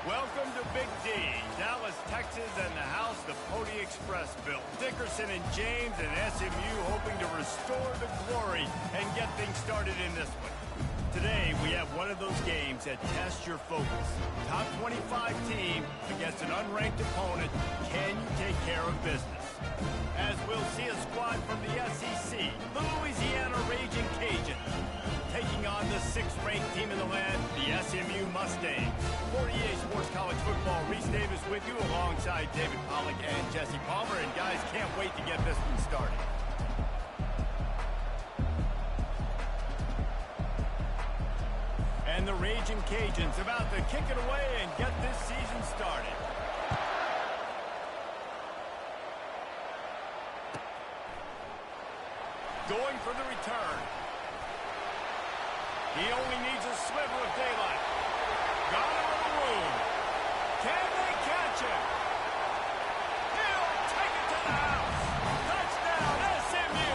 Welcome to Big D, Dallas, Texas, and the house the Pony Express built. Dickerson and James and SMU hoping to restore the glory and get things started in this one. Today, we have one of those games that tests your focus. Top 25 team against an unranked opponent. Can you take care of business? As we'll see a squad from the SEC, the Louisiana Ragin Cajun, taking on the 6th-ranked team in the land, the SMU Mustangs. For EA Sports College Football, Reese Davis with you alongside David Pollack and Jesse Palmer. And guys, can't wait to get this one started. And the Ragin Cajuns about to kick it away and get this season started. Going for the return. He only needs a sliver of daylight. Got him in the room. Can they catch him? He'll take it to the house. Touchdown, SMU.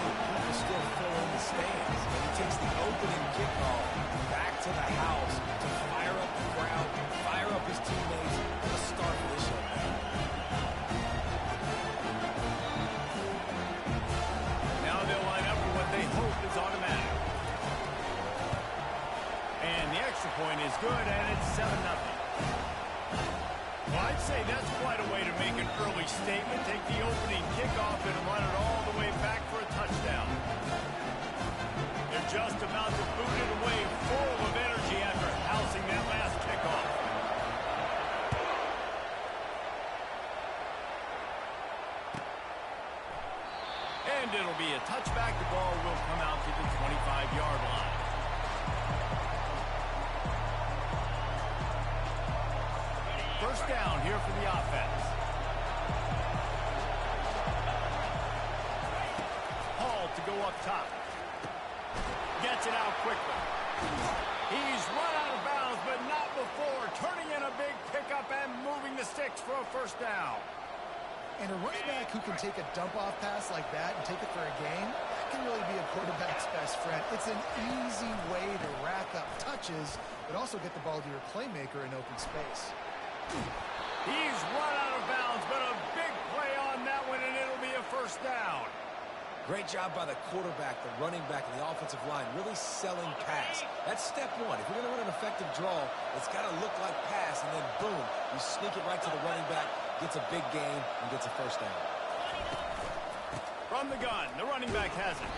People still filling the stands, and he takes the opening kickoff back to the house to fire up the crowd, fire up his teammates. What a start for this young man. Now they'll line up for what they hope is automatic. And the extra point is good, and it's 7-0. Well, I'd say that's quite a way to make an early statement. Take the opening kickoff and run it all the way back for a touchdown. They're just about to boot it away, full of energy after housing that last kickoff. And it'll be a touchback. The ball will come out to the 25-yard line. First down here for the offense. Hall to go up top. Gets it out quickly. He's run out of bounds, but not before. Turning in a big pickup and moving the sticks for a first down. And a running back who can take a dump-off pass like that and take it for a gain, that can really be a quarterback's best friend. It's an easy way to rack up touches, but also get the ball to your playmaker in open space. He's run out of bounds, but a big play on that one, and it'll be a first down. Great job by the quarterback, the running back, and the offensive line, really selling pass. That's step one. If you're going to run an effective draw, it's got to look like pass, and then boom, you sneak it right to the running back, gets a big gain, and gets a first down. From the gun, the running back has it.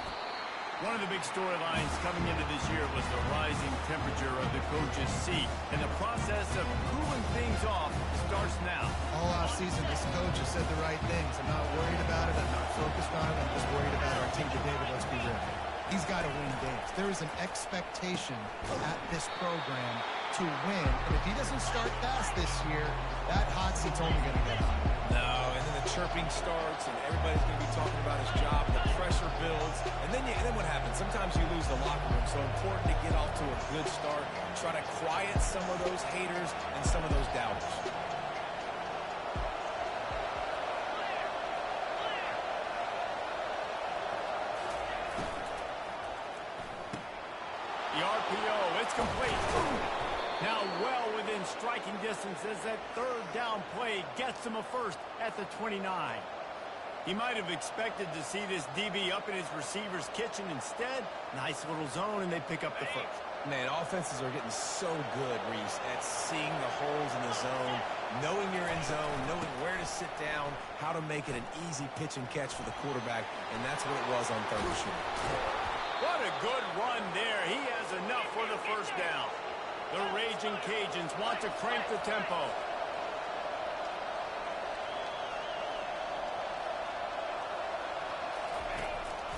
One of the big storylines coming into this year was the rising temperature of the coach's seat, and the process of cooling things off starts now. All offseason, this coach has said the right things. I'm not worried about it. I'm not focused on it. I'm just worried about our team today, but let's be real. He's got to win games. There is an expectation at this program to win, and if he doesn't start fast this year, that hot seat's only going to get hot. No, and then the chirping starts, and everybody's going to be talking about his job, and the pressure builds, and then what happens? Sometimes you lose the locker room, so important to get off to a good start, try to quiet some of those haters and some of those doubters. The RPO, it's complete. Now well within striking distance as that third down play gets him a first at the 29. He might have expected to see this DB up in his receiver's kitchen. Instead, nice little zone, and they pick up the first. Man, offenses are getting so good, Reese, at seeing the holes in the zone, knowing you're in zone, knowing where to sit down, how to make it an easy pitch and catch for the quarterback, and that's what it was on third and short. What a good run there. He has enough for the first down. The Ragin Cajuns want to crank the tempo.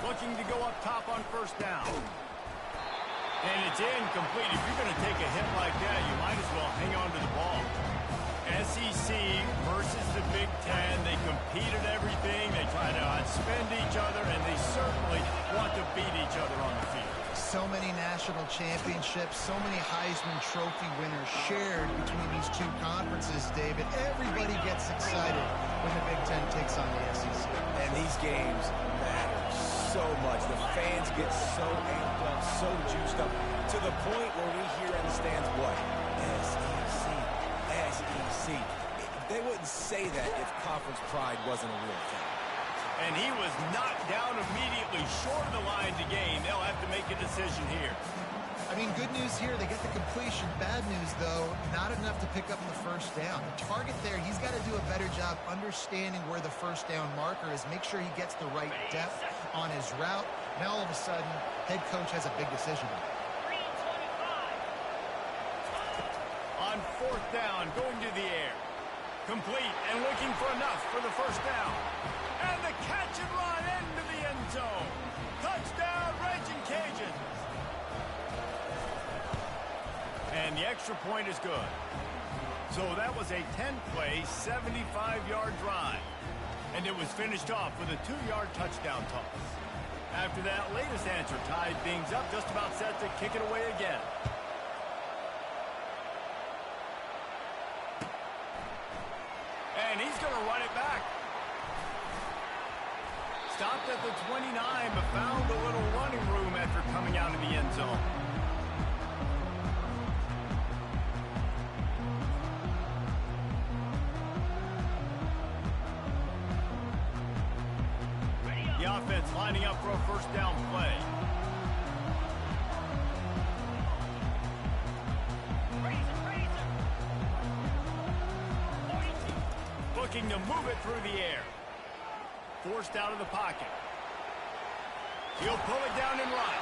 Looking to go up top on first down. And it's incomplete. If you're going to take a hit like that, you might as well hang on to the ball. SEC versus the Big Ten. They compete at everything. They try to outspend each other, and they certainly want to beat each other on the field. So many national championships, so many Heisman Trophy winners shared between these two conferences, David. Everybody gets excited when the Big Ten takes on the SEC. And these games matter so much. The fans get so amped up, so juiced up to the point where we hear in the stands what? SEC, SEC. They wouldn't say that if conference pride wasn't a real thing. And he was knocked down immediately short of the line to gain. They'll have to make a decision here. I mean, good news here, they get the completion. Bad news, though, not enough to pick up the first down. The target there, he's got to do a better job understanding where the first down marker is, make sure he gets the right depth on his route. Now, all of a sudden, head coach has a big decision. On fourth down, going to the air. Complete and looking for enough for the first down. And the catch and run into the end zone. Touchdown, Ragin Cajun. And the extra point is good. So that was a 10-play, 75-yard drive. And it was finished off with a 2-yard touchdown toss. After that latest answer tied things up, just about set to kick it away again. And he's going to run it back. Stopped at the 29, but found a little running room after coming out of the end zone. The offense lining up for a first down play. Looking to move it through the air. Forced out of the pocket. He'll pull it down and run.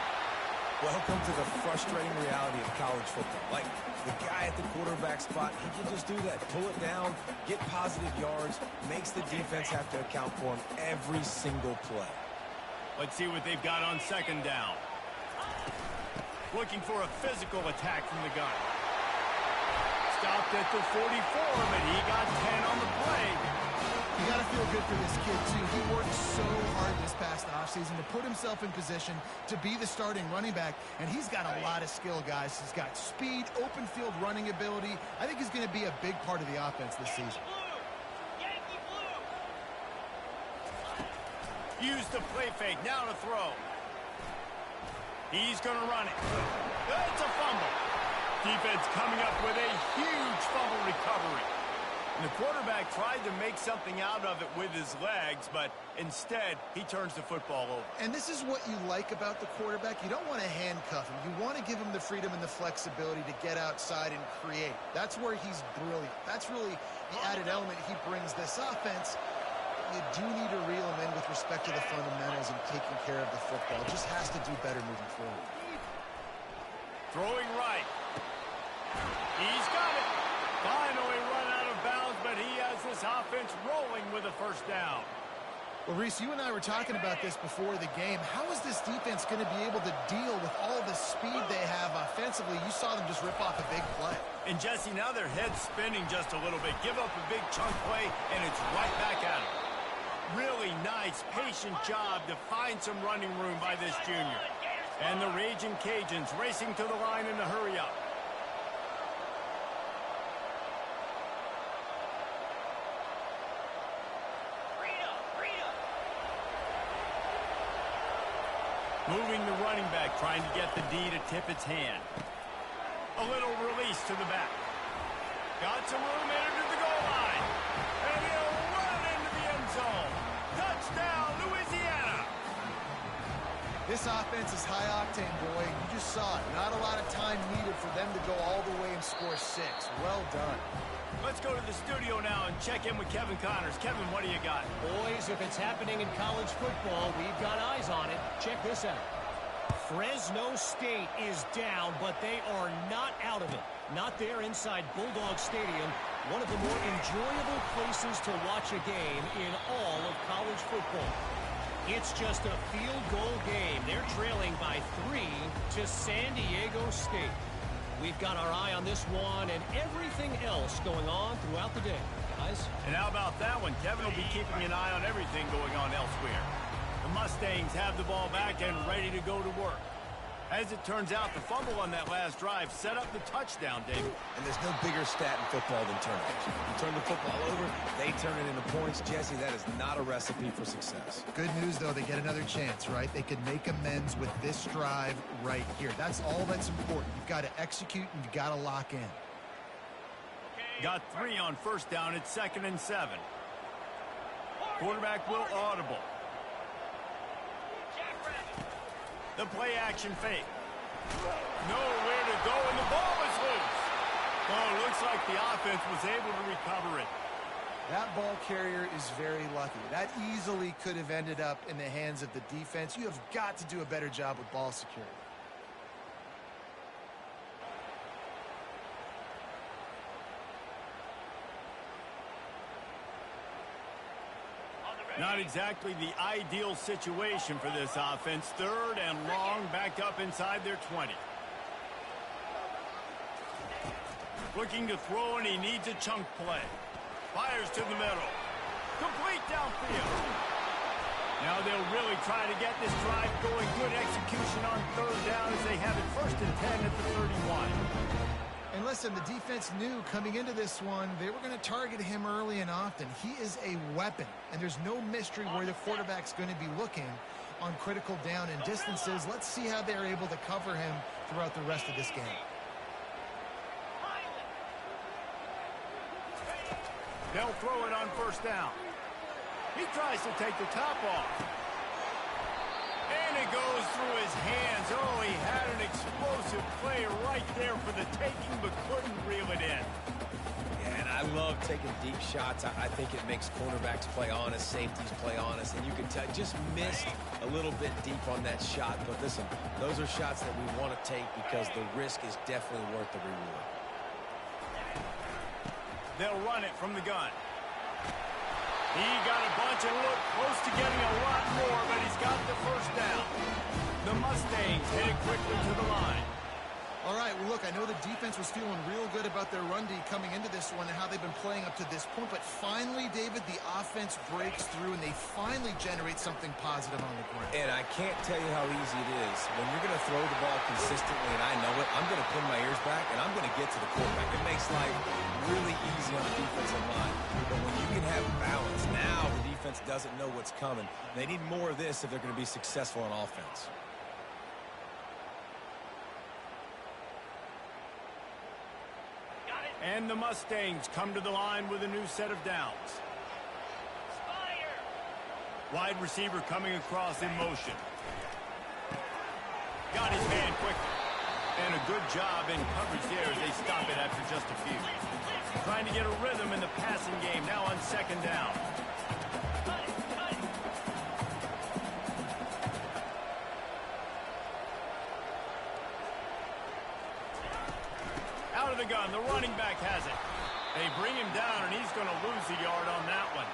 Welcome to the frustrating reality of college football. Like, the guy at the quarterback spot, he can just do that. Pull it down, get positive yards, makes the defense have to account for him every single play. Let's see what they've got on second down. Looking for a physical attack from the gun. Stopped at the 44, but he got 10 on the play. You got to feel good for this kid, too. He worked so hard this past offseason to put himself in position to be the starting running back, and he's got a lot of skill, guys. He's got speed, open field running ability. I think he's going to be a big part of the offense this season. Use the play fake, now to throw. He's going to run it. It's a fumble. Defense coming up with a huge fumble recovery. And the quarterback tried to make something out of it with his legs, but instead, he turns the football over. And this is what you like about the quarterback. You don't want to handcuff him. You want to give him the freedom and the flexibility to get outside and create. That's where he's brilliant. That's really the added element he brings this offense. You do need to reel him in with respect to the fundamentals and taking care of the football. Just has to do better moving forward. Throwing right. He's got it. Finally run out of bounds, but he has this offense rolling with a first down. Well, Reese, you and I were talking about this before the game. How is this defense going to be able to deal with all the speed they have offensively? You saw them just rip off a big play. And, Jesse, now their head's spinning just a little bit. Give up a big chunk play, and it's right back at them. Really nice, patient job to find some running room by this junior. And the Ragin Cajuns racing to the line in a hurry up. Moving the running back, trying to get the D to tip its hand. A little release to the back. Got some room, entered the goal line. And he'll run into the end zone. Touchdown, Louisiana. This offense is high octane, boy. You just saw it. Not a lot of time needed for them to go all the way and score 6. Well done. Let's go to the studio now and check in with Kevin Connors. Kevin, what do you got? Boys, if it's happening in college football, we've got eyes on it. Check this out. Fresno State is down, but they are not out of it. Not there inside Bulldog Stadium, one of the more enjoyable places to watch a game in all of college football. It's just a field goal game. They're trailing by 3 to San Diego State. We've got our eye on this one and everything else going on throughout the day, guys. And how about that one? Kevin will be keeping an eye on everything going on elsewhere. The Mustangs have the ball back and ready to go to work. As it turns out, the fumble on that last drive set up the touchdown, David. And there's no bigger stat in football than turnovers. You turn the football over, they turn it into points. Jesse, that is not a recipe for success. Good news, though, they get another chance, right? They can make amends with this drive right here. That's all that's important. You've got to execute and you've got to lock in. Got 3 on first down. It's 2nd and 7. Quarterback will audible. The play action fake. Nowhere to go, and the ball is loose. Oh, looks like the offense was able to recover it. That ball carrier is very lucky. That easily could have ended up in the hands of the defense. You have got to do a better job with ball security. Not exactly the ideal situation for this offense. 3rd and long, backed up inside their 20. Looking to throw, and he needs a chunk play. Fires to the middle. Complete downfield. Now they'll really try to get this drive going. Good execution on 3rd down as they have it 1st and 10 at the 31. And listen, the defense knew coming into this one, they were going to target him early and often. He is a weapon, and there's no mystery where the quarterback's going to be looking on critical down and distances. Let's see how they're able to cover him throughout the rest of this game. They'll throw it on 1st down. He tries to take the top off. And it goes through his hands. Oh, he had an explosive play right there for the taking, but couldn't reel it in. Yeah, and I love taking deep shots. I think it makes cornerbacks play honest, safeties play honest, and you can tell just missed a little bit deep on that shot. But listen, those are shots that we want to take because the risk is definitely worth the reward. They'll run it from the gun. He got a bunch and looked close to getting a lot more, but he's got the 1st down. The Mustangs headed quickly to the line. All right, well, look, I know the defense was feeling real good about their run D coming into this one and how they've been playing up to this point, but finally, David, the offense breaks through and they finally generate something positive on the ground. And I can't tell you how easy it is. When you're going to throw the ball consistently, and I know it, I'm going to pin my ears back, and I'm going to get to the quarterback. It makes life really easy on the defensive line. But when you can have balance, now the defense doesn't know what's coming. They need more of this if they're going to be successful on offense. And the Mustangs come to the line with a new set of downs. Wide receiver coming across in motion. Got his man quickly. And a good job in coverage there as they stop it after just a few. Trying to get a rhythm in the passing game now on 2nd down. Out of the gun, the running back has it. They bring him down, and he's going to lose a yard on that one.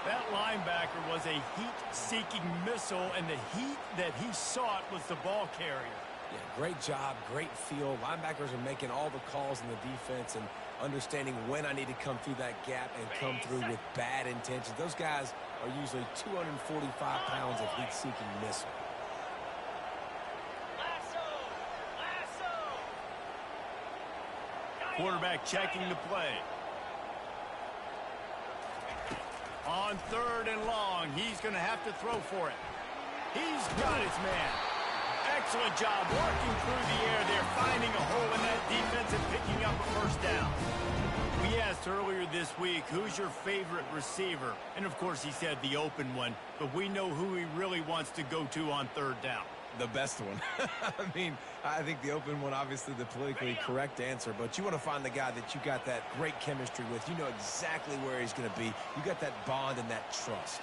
That linebacker was a heat-seeking missile, and the heat that he sought was the ball carrier. Yeah, great job, great feel. Linebackers are making all the calls in the defense and understanding when I need to come through that gap and come through with bad intentions. Those guys are usually 245 pounds of heat-seeking missile. Quarterback checking the play. On 3rd and long, he's going to have to throw for it. He's got his man. Excellent job working through the air there, finding a hole in that defense and picking up a 1st down. We asked earlier this week, who's your favorite receiver? And, of course, he said the open one, but we know who he really wants to go to on 3rd down. The best one. I mean, I think the open one, obviously the politically correct answer, but you want to find the guy that you got that great chemistry with. You know exactly where he's going to be. You got that bond and that trust.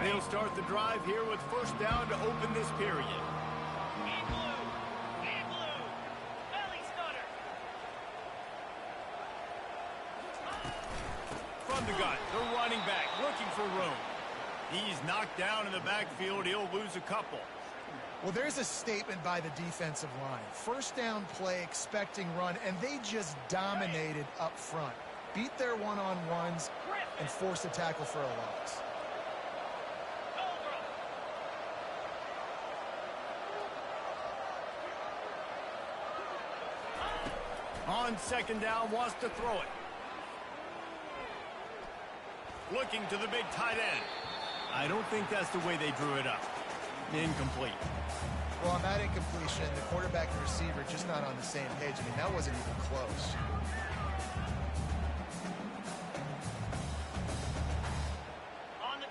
They'll start the drive here with 1st down to open this period. From the gun, the running back looking for room. He's knocked down in the backfield. He'll lose a couple. Well, there's a statement by the defensive line. First down play, expecting run, and they just dominated up front. Beat their one-on-ones and force a tackle for a loss. On second down, wants to throw it. Looking to the big tight end. I don't think that's the way they drew it up. Incomplete. Well, on that incompletion, the quarterback and receiver just not on the same page. I mean, that wasn't even close.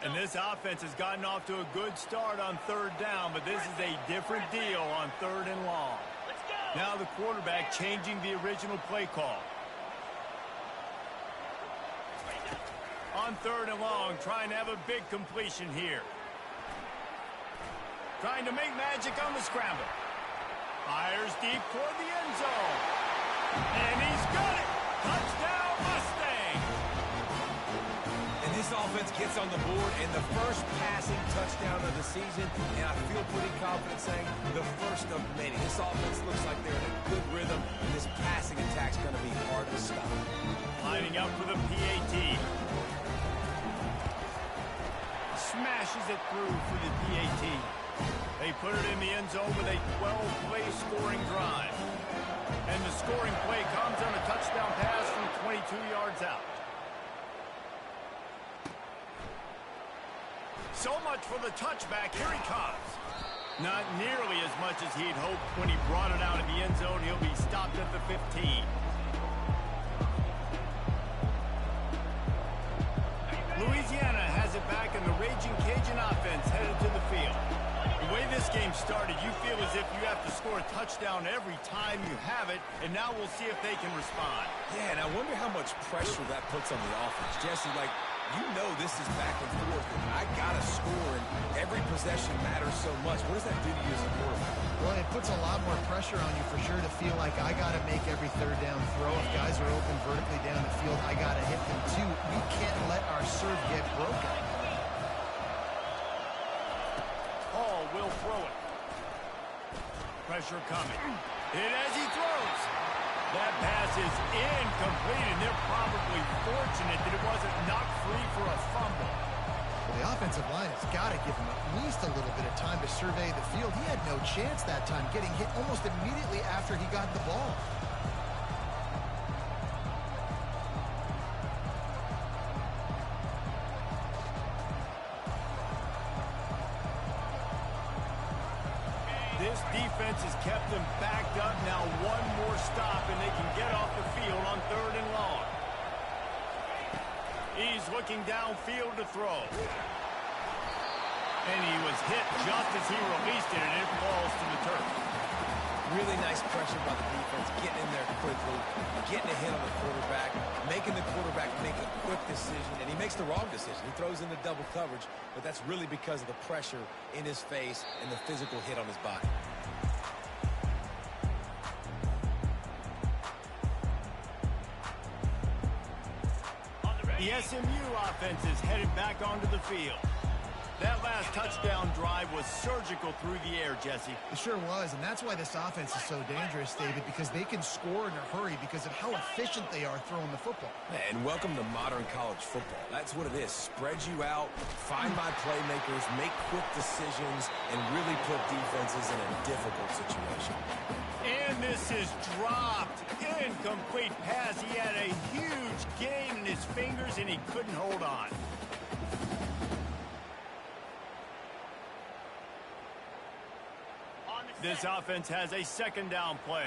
And this offense has gotten off to a good start on third down, but this is a different deal on third and long. Now the quarterback changing the original play call. On third and long, trying to have a big completion here. Trying to make magic on the scramble. Fires deep toward the end zone. And he's got it! Touchdown Mustang! And this offense gets on the board and the first passing touchdown of the season, and I feel pretty confident saying the first of many. This offense looks like they're in a good rhythm, and this passing attack's going to be hard to stop. Lining up for the PAT. Smashes it through for the PAT. They put it in the end zone with a 12-play scoring drive. And the scoring play comes on a touchdown pass from 22 yards out. So much for the touchback. Here he comes. Not nearly as much as he'd hoped when he brought it out of the end zone. He'll be stopped at the 15. Louisiana has it back, and the Ragin Cajun offense headed to the field. The way this game started, you feel as if you have to score a touchdown every time you have it, and now we'll see if they can respond. Yeah, and I wonder how much pressure that puts on the offense. Jesse, like, you know this is back and forth, and I got to score, and every possession matters so much. What does that do to you as a quarterback? Well, it puts a lot more pressure on you for sure to feel like I got to make every third down throw. If guys are open vertically down the field, I got to hit them too. We can't let our serve get broken. Hall will throw it. Pressure coming. Hit as he throws. That pass is incomplete, and they're probably fortunate that it wasn't knocked free for a fumble. Well, the offensive line has got to give him at least a little bit of time to survey the field. He had no chance that time, getting hit almost immediately after he got the ball. This defense has kept them backed up. Now one more stop, and they can get off the field on third and long. He's looking downfield to throw. And he was hit just as he released it, and it falls to the turf. Really nice pressure by the defense, getting in there quickly, getting a hit on the quarterback, making the quarterback make a quick decision, and he makes the wrong decision. He throws into double coverage, but that's really because of the pressure in his face and the physical hit on his body. The SMU offense is headed back onto the field. That last touchdown drive was surgical through the air, Jesse. It sure was, and that's why this offense is so dangerous, David, because they can score in a hurry because of how efficient they are throwing the football. And welcome to modern college football. That's what it is. Spread you out, find my playmakers, make quick decisions, and really put defenses in a difficult situation. And this is dropped. Incomplete pass. He had a huge gain in his fingers, and he couldn't hold on. This offense has a second down play.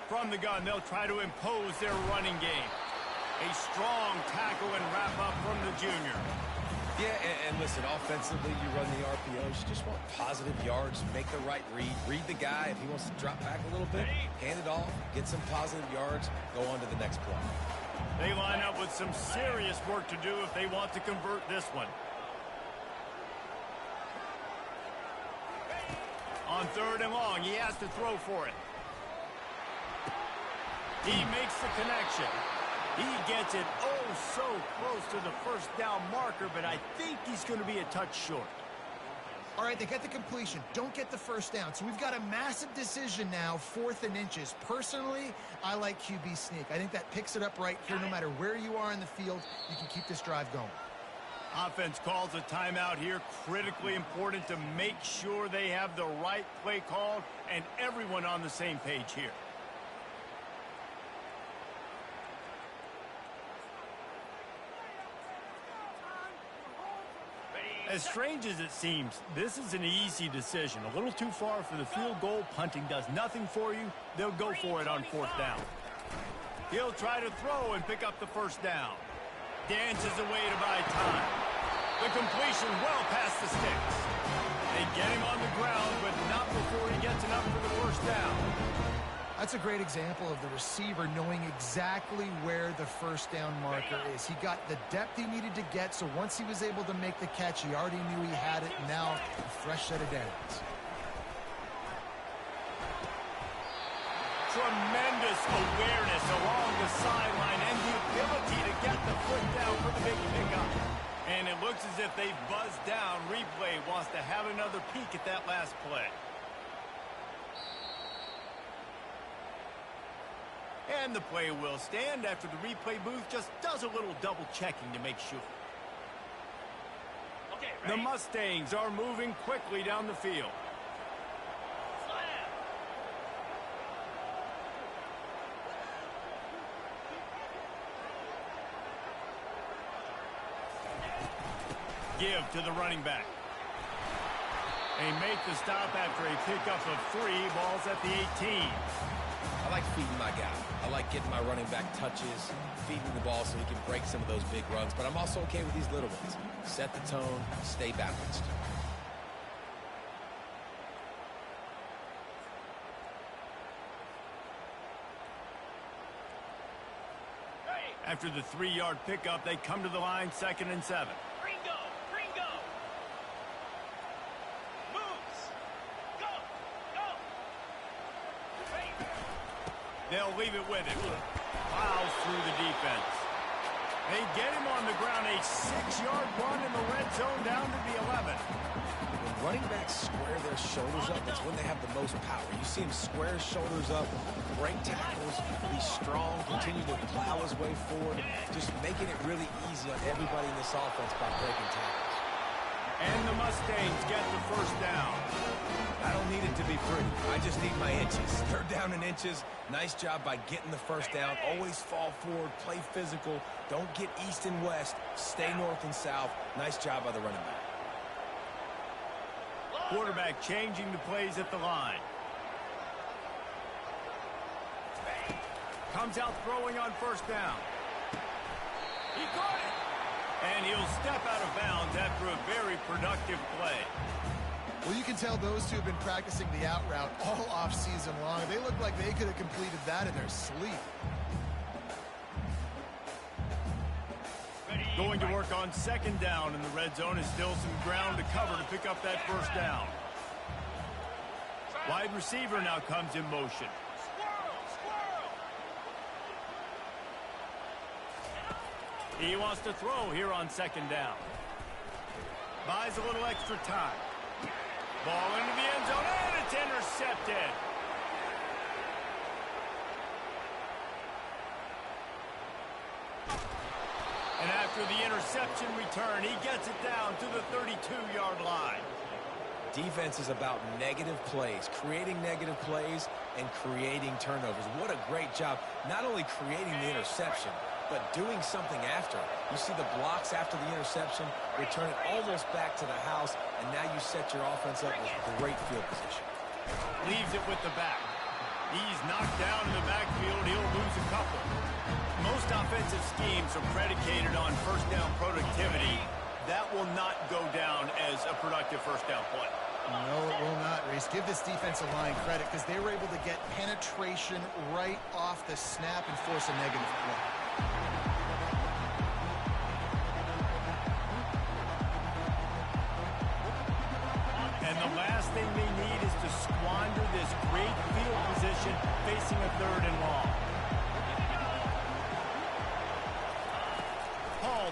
From the gun, they'll try to impose their running game. A strong tackle and wrap up from the junior. Yeah, and listen, offensively, you run the RPOs. You just want positive yards, make the right read. Read the guy. If he wants to drop back a little bit, hand it off, get some positive yards, go on to the next play. They line up with some serious work to do if they want to convert this one. On third and long, he has to throw for it. He makes the connection. He gets it oh so close to the first down marker, but I think he's going to be a touch short. All right, they get the completion. Don't get the first down. So we've got a massive decision now, 4th and inches. Personally, I like QB sneak. I think that picks it up right here. No matter where you are in the field, you can keep this drive going. Offense calls a timeout here. Critically important to make sure they have the right play called and everyone on the same page here. As strange as it seems, this is an easy decision. A little too far for the field goal. Punting does nothing for you. They'll go for it on 4th down. He'll try to throw and pick up the first down. Dances away to buy time. The completion well past the sticks. They get him on the ground, but not before he gets enough for the first down. That's a great example of the receiver knowing exactly where the first down marker is. He got the depth he needed to get, so once he was able to make the catch, he already knew he had it. Now, a fresh set of downs. Tremendous awareness along the sideline and the ability to get the foot down for the big pickup. And it looks as if they've buzzed down. Replay wants to have another peek at that last play. And the play will stand after the replay booth just does a little double checking to make sure. Okay, the Mustangs are moving quickly down the field. Give to the running back. They make the stop after a pickup of 3 balls at the 18. I like feeding my guy. I like getting my running back touches, feeding the ball so he can break some of those big runs. But I'm also okay with these little ones. Set the tone, stay balanced. After the 3-yard pickup, they come to the line, 2nd and 7. Gringo! Moves! Go! They'll leave it with him. Plows through the defense. They get him on the ground, a 6-yard run in the red zone down to the 11. When running backs square their shoulders up, that's when they have the most power. You see him square his shoulders up, break tackles, be strong, continue to plow his way forward, just making it really easy on everybody in this offense by breaking tackles. And the Mustangs get the first down. I don't need it to be pretty. I just need my inches. 3rd down in inches. Nice job by getting the first down. Always fall forward, play physical. Don't get east and west. Stay north and south. Nice job by the running back. Quarterback changing the plays at the line. Comes out throwing on first down. He caught it. And he'll step out of bounds after a very productive play. Well, you can tell those two have been practicing the out route all off-season long. They look like they could have completed that in their sleep. Going to work on 2nd down in the red zone. Is still some ground to cover to pick up that first down. Wide receiver now comes in motion. He wants to throw here on 2nd down. Buys a little extra time. Ball into the end zone, and it's intercepted. And after the interception return, he gets it down to the 32-yard line. Defense is about negative plays, creating negative plays and creating turnovers. What a great job, not only creating the interception, but doing something after. You see the blocks after the interception, return it almost back to the house, and now you set your offense up with great field position. Leaves it with the back. He's knocked down in the backfield. He'll lose a couple. Most offensive schemes are predicated on first down productivity. That will not go down as a productive first down play. No, it will not, Reese. Give this defensive line credit because they were able to get penetration right off the snap and force a negative play. And the last thing they need is to squander this great field position facing a 3rd and long.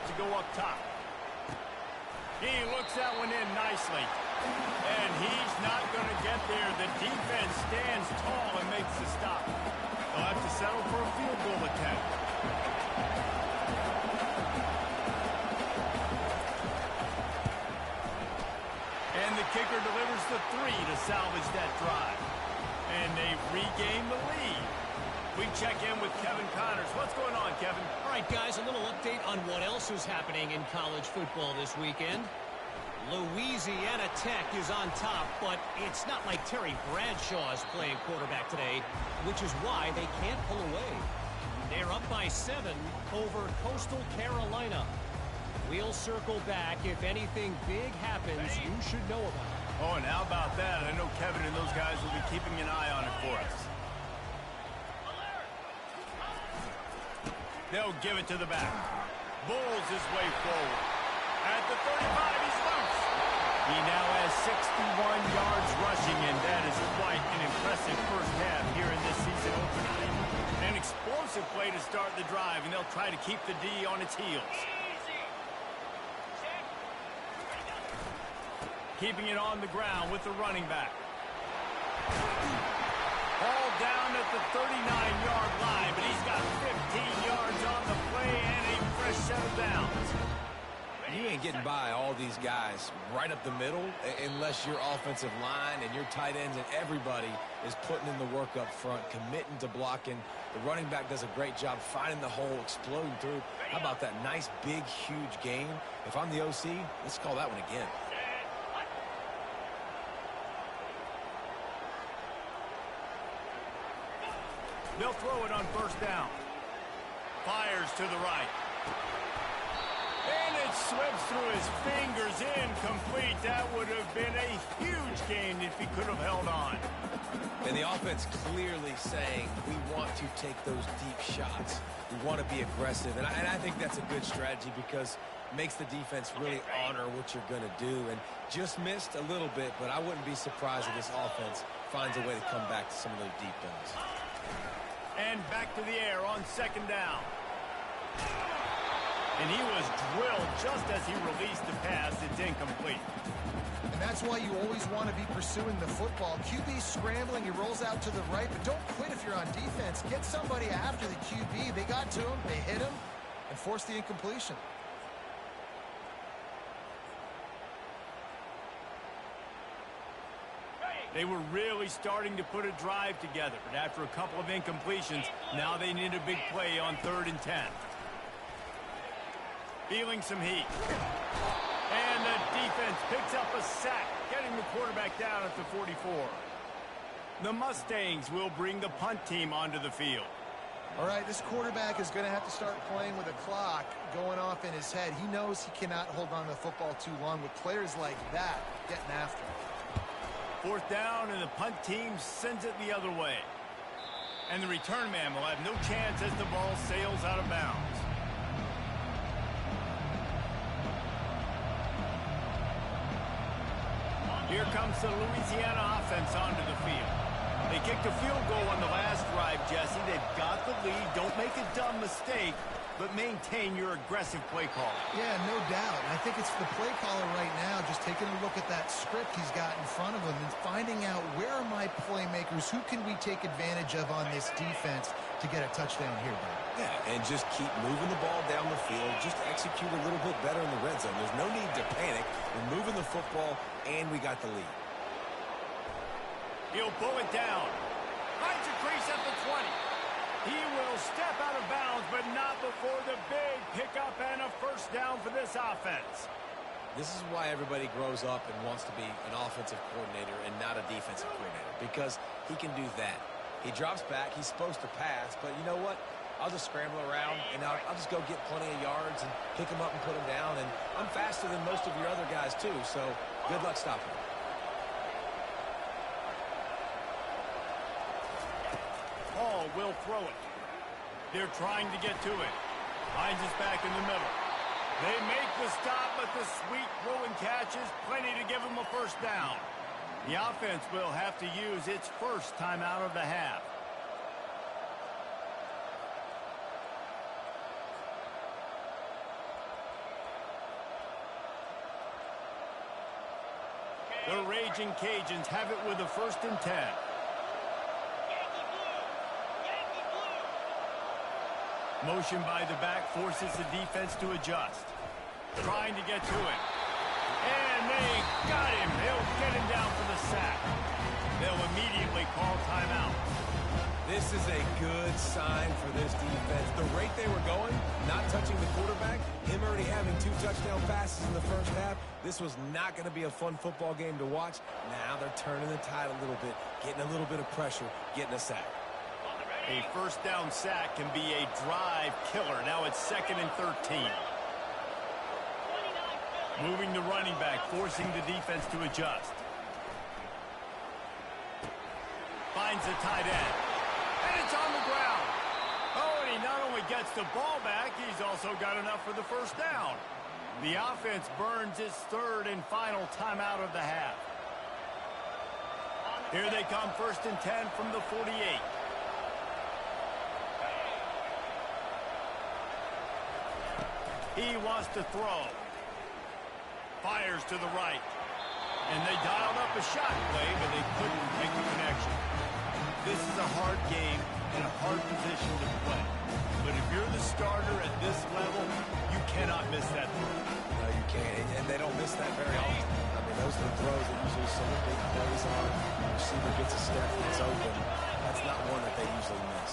to go up top. He looks that one in nicely. And he's not going to get there. The defense stands tall and makes the stop. They'll have to settle for a field goal attempt. And the kicker delivers the 3 to salvage that drive. And they regain the lead. We check in with Kevin Connors. What's going on, Kevin? All right, guys, a little update on what else is happening in college football this weekend. Louisiana Tech is on top, but it's not like Terry Bradshaw is playing quarterback today, which is why they can't pull away. They're up by 7 over Coastal Carolina. We'll circle back. If anything big happens, you should know about it. Oh, and how about that? I know Kevin and those guys will be keeping an eye on it for us. They'll give it to the back. Bulls his way forward. At the 35, he's loose. He now has 61 yards rushing, and that is quite an impressive first half here in this season opener. An explosive play to start the drive, and they'll try to keep the D on its heels. Keeping it on the ground with the running back. Ball down at the 39-yard line, but he's got 15 yards on the play and a fresh set of downs. You ain't getting by all these guys right up the middle unless your offensive line and your tight ends and everybody is putting in the work up front, committing to blocking. The running back does a great job finding the hole, exploding through. How about that nice, big, huge gain? If I'm the OC, let's call that one again. They'll throw it on first down. Fires to the right. And it slips through his fingers, incomplete. That would have been a huge gain if he could have held on. And the offense clearly saying we want to take those deep shots. We want to be aggressive. And I think that's a good strategy because it makes the defense really honor what you're going to do. And just missed a little bit, but I wouldn't be surprised if this offense finds a way to come back to some of those deep ones. And back to the air on second down. And he was drilled just as he released the pass. It's incomplete. And that's why you always want to be pursuing the football. QB scrambling, he rolls out to the right, but don't quit if you're on defense. Get somebody after the QB. They got to him, they hit him, and forced the incompletion. They were really starting to put a drive together, but after a couple of incompletions, now they need a big play on 3rd and 10. Feeling some heat. And the defense picks up a sack, getting the quarterback down at the 44. The Mustangs will bring the punt team onto the field. All right, this quarterback is going to have to start playing with a clock going off in his head. He knows he cannot hold on to the football too long with players like that getting after him. 4th down, and the punt team sends it the other way. And the return man will have no chance as the ball sails out of bounds. Here comes the Louisiana offense onto the field. They kicked a field goal on the last drive, Jesse. They've got the lead. Don't make a dumb mistake, but maintain your aggressive play call. Yeah, no doubt. And I think it's the play caller right now just taking a look at that script he's got in front of him and finding out where are my playmakers, who can we take advantage of on this defense to get a touchdown here, Bob. Yeah, and just keep moving the ball down the field. Just execute a little bit better in the red zone. There's no need to panic. We're moving the football, and we got the lead. He'll pull it down. Finds a crease at the 20. He will step out of bounds, but not before the big pickup and a first down for this offense. This is why everybody grows up and wants to be an offensive coordinator and not a defensive coordinator, because he can do that. He drops back. He's supposed to pass, but you know what? I'll just scramble around, and I'll just go get plenty of yards and pick him up and put him down. And I'm faster than most of your other guys, too, so good luck stopping him. Hall will throw it. They're trying to get to it. Finds his back in the middle. They make the stop, but the sweet throw and catch is plenty to give him a first down. The offense will have to use its first timeout of the half. Ragin' Cajuns have it with a 1st and 10. Motion by the back forces the defense to adjust. Trying to get to it. And they got him. They'll get him down for the sack. They'll immediately call timeout. This is a good sign for this defense. The rate they were going, not touching the quarterback, him already having 2 touchdown passes in the first half, this was not going to be a fun football game to watch. Now they're turning the tide a little bit, getting a little bit of pressure, getting a sack. A 1st down sack can be a drive killer. Now it's 2nd and 13. Moving the running back, forcing the defense to adjust. Finds the tight end. And it's on the ground. Oh, and he not only gets the ball back, he's also got enough for the 1st down. The offense burns its 3rd and final timeout of the half. Here they come, 1st and 10 from the 48. He wants to throw. Fires to the right. And they dialed up a shot play, but they couldn't make the connection. This is a hard game and a hard position to play. But if you're the starter at this level, you cannot miss that throw. No, you can't. And they don't miss that very often. I mean, those are the throws that usually some big plays on. The receiver gets a step and it's open. That's not one that they usually miss.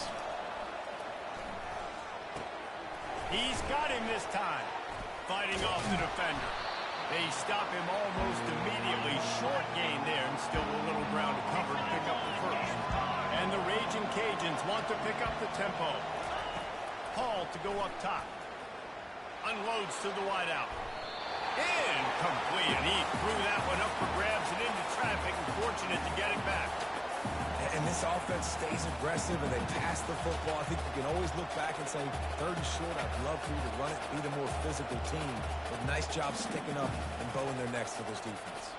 He's got him this time. Fighting off the defender. They stop him almost immediately. Short gain there and still a little ground to cover to pick up the 1st. And the Ragin' Cajuns want to pick up the tempo. Hall to go up top. Unloads to the wideout. Incomplete. And he threw that one up for grabs and into traffic. And fortunate to get it back. And this offense stays aggressive and they pass the football. I think you can always look back and say, 3rd and short, I'd love for you to run it, be the more physical team. But nice job sticking up and bowing their necks for this defense.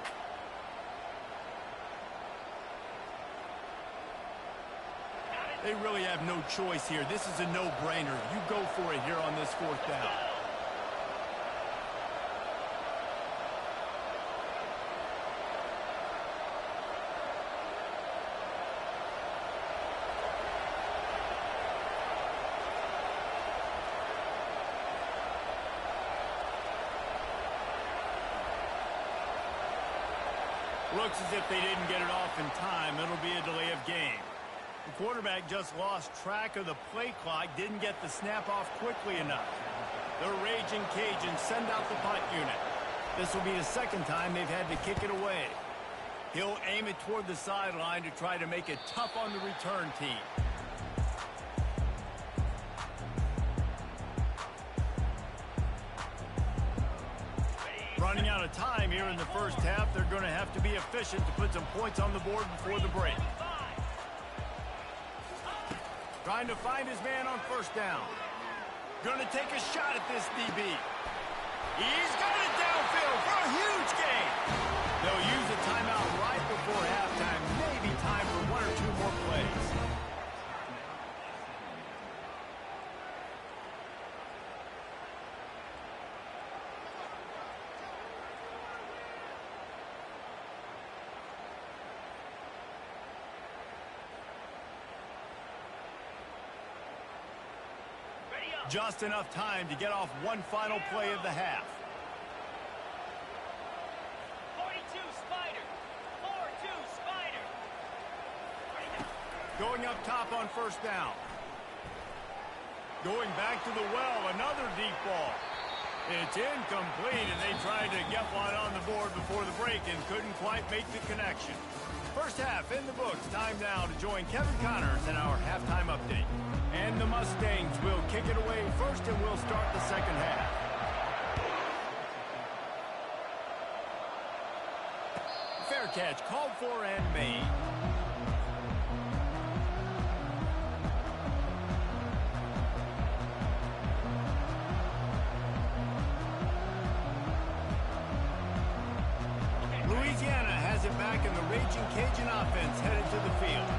They really have no choice here. This is a no-brainer. You go for it here on this 4th down. Looks as if they didn't get it off in time. It'll be a delay of game. The quarterback just lost track of the play clock, didn't get the snap off quickly enough. The Ragin' Cajuns send out the punt unit. This will be the 2nd time they've had to kick it away. He'll aim it toward the sideline to try to make it tough on the return team. Running out of time here in the 1st half, they're going to have to be efficient to put some points on the board before the break. Trying to find his man on 1st down. Going to take a shot at this DB. He's got it downfield for a huge gain. They'll use a timeout right before halftime. Maybe time for 1 or 2 more plays. Just enough time to get off one final play of the half. 42 Spider. 4-2 Spider. Going up top on 1st down. Going back to the well, another deep ball. It's incomplete, and they tried to get one on the board before the break and couldn't quite make the connection. 1st half in the books. Time now to join Kevin Connors in our halftime update. And the Mustangs will kick it away first, and we'll start the 2nd half. Fair catch called for and made. Louisiana has it back, and the Ragin' Cajun offense headed to the field.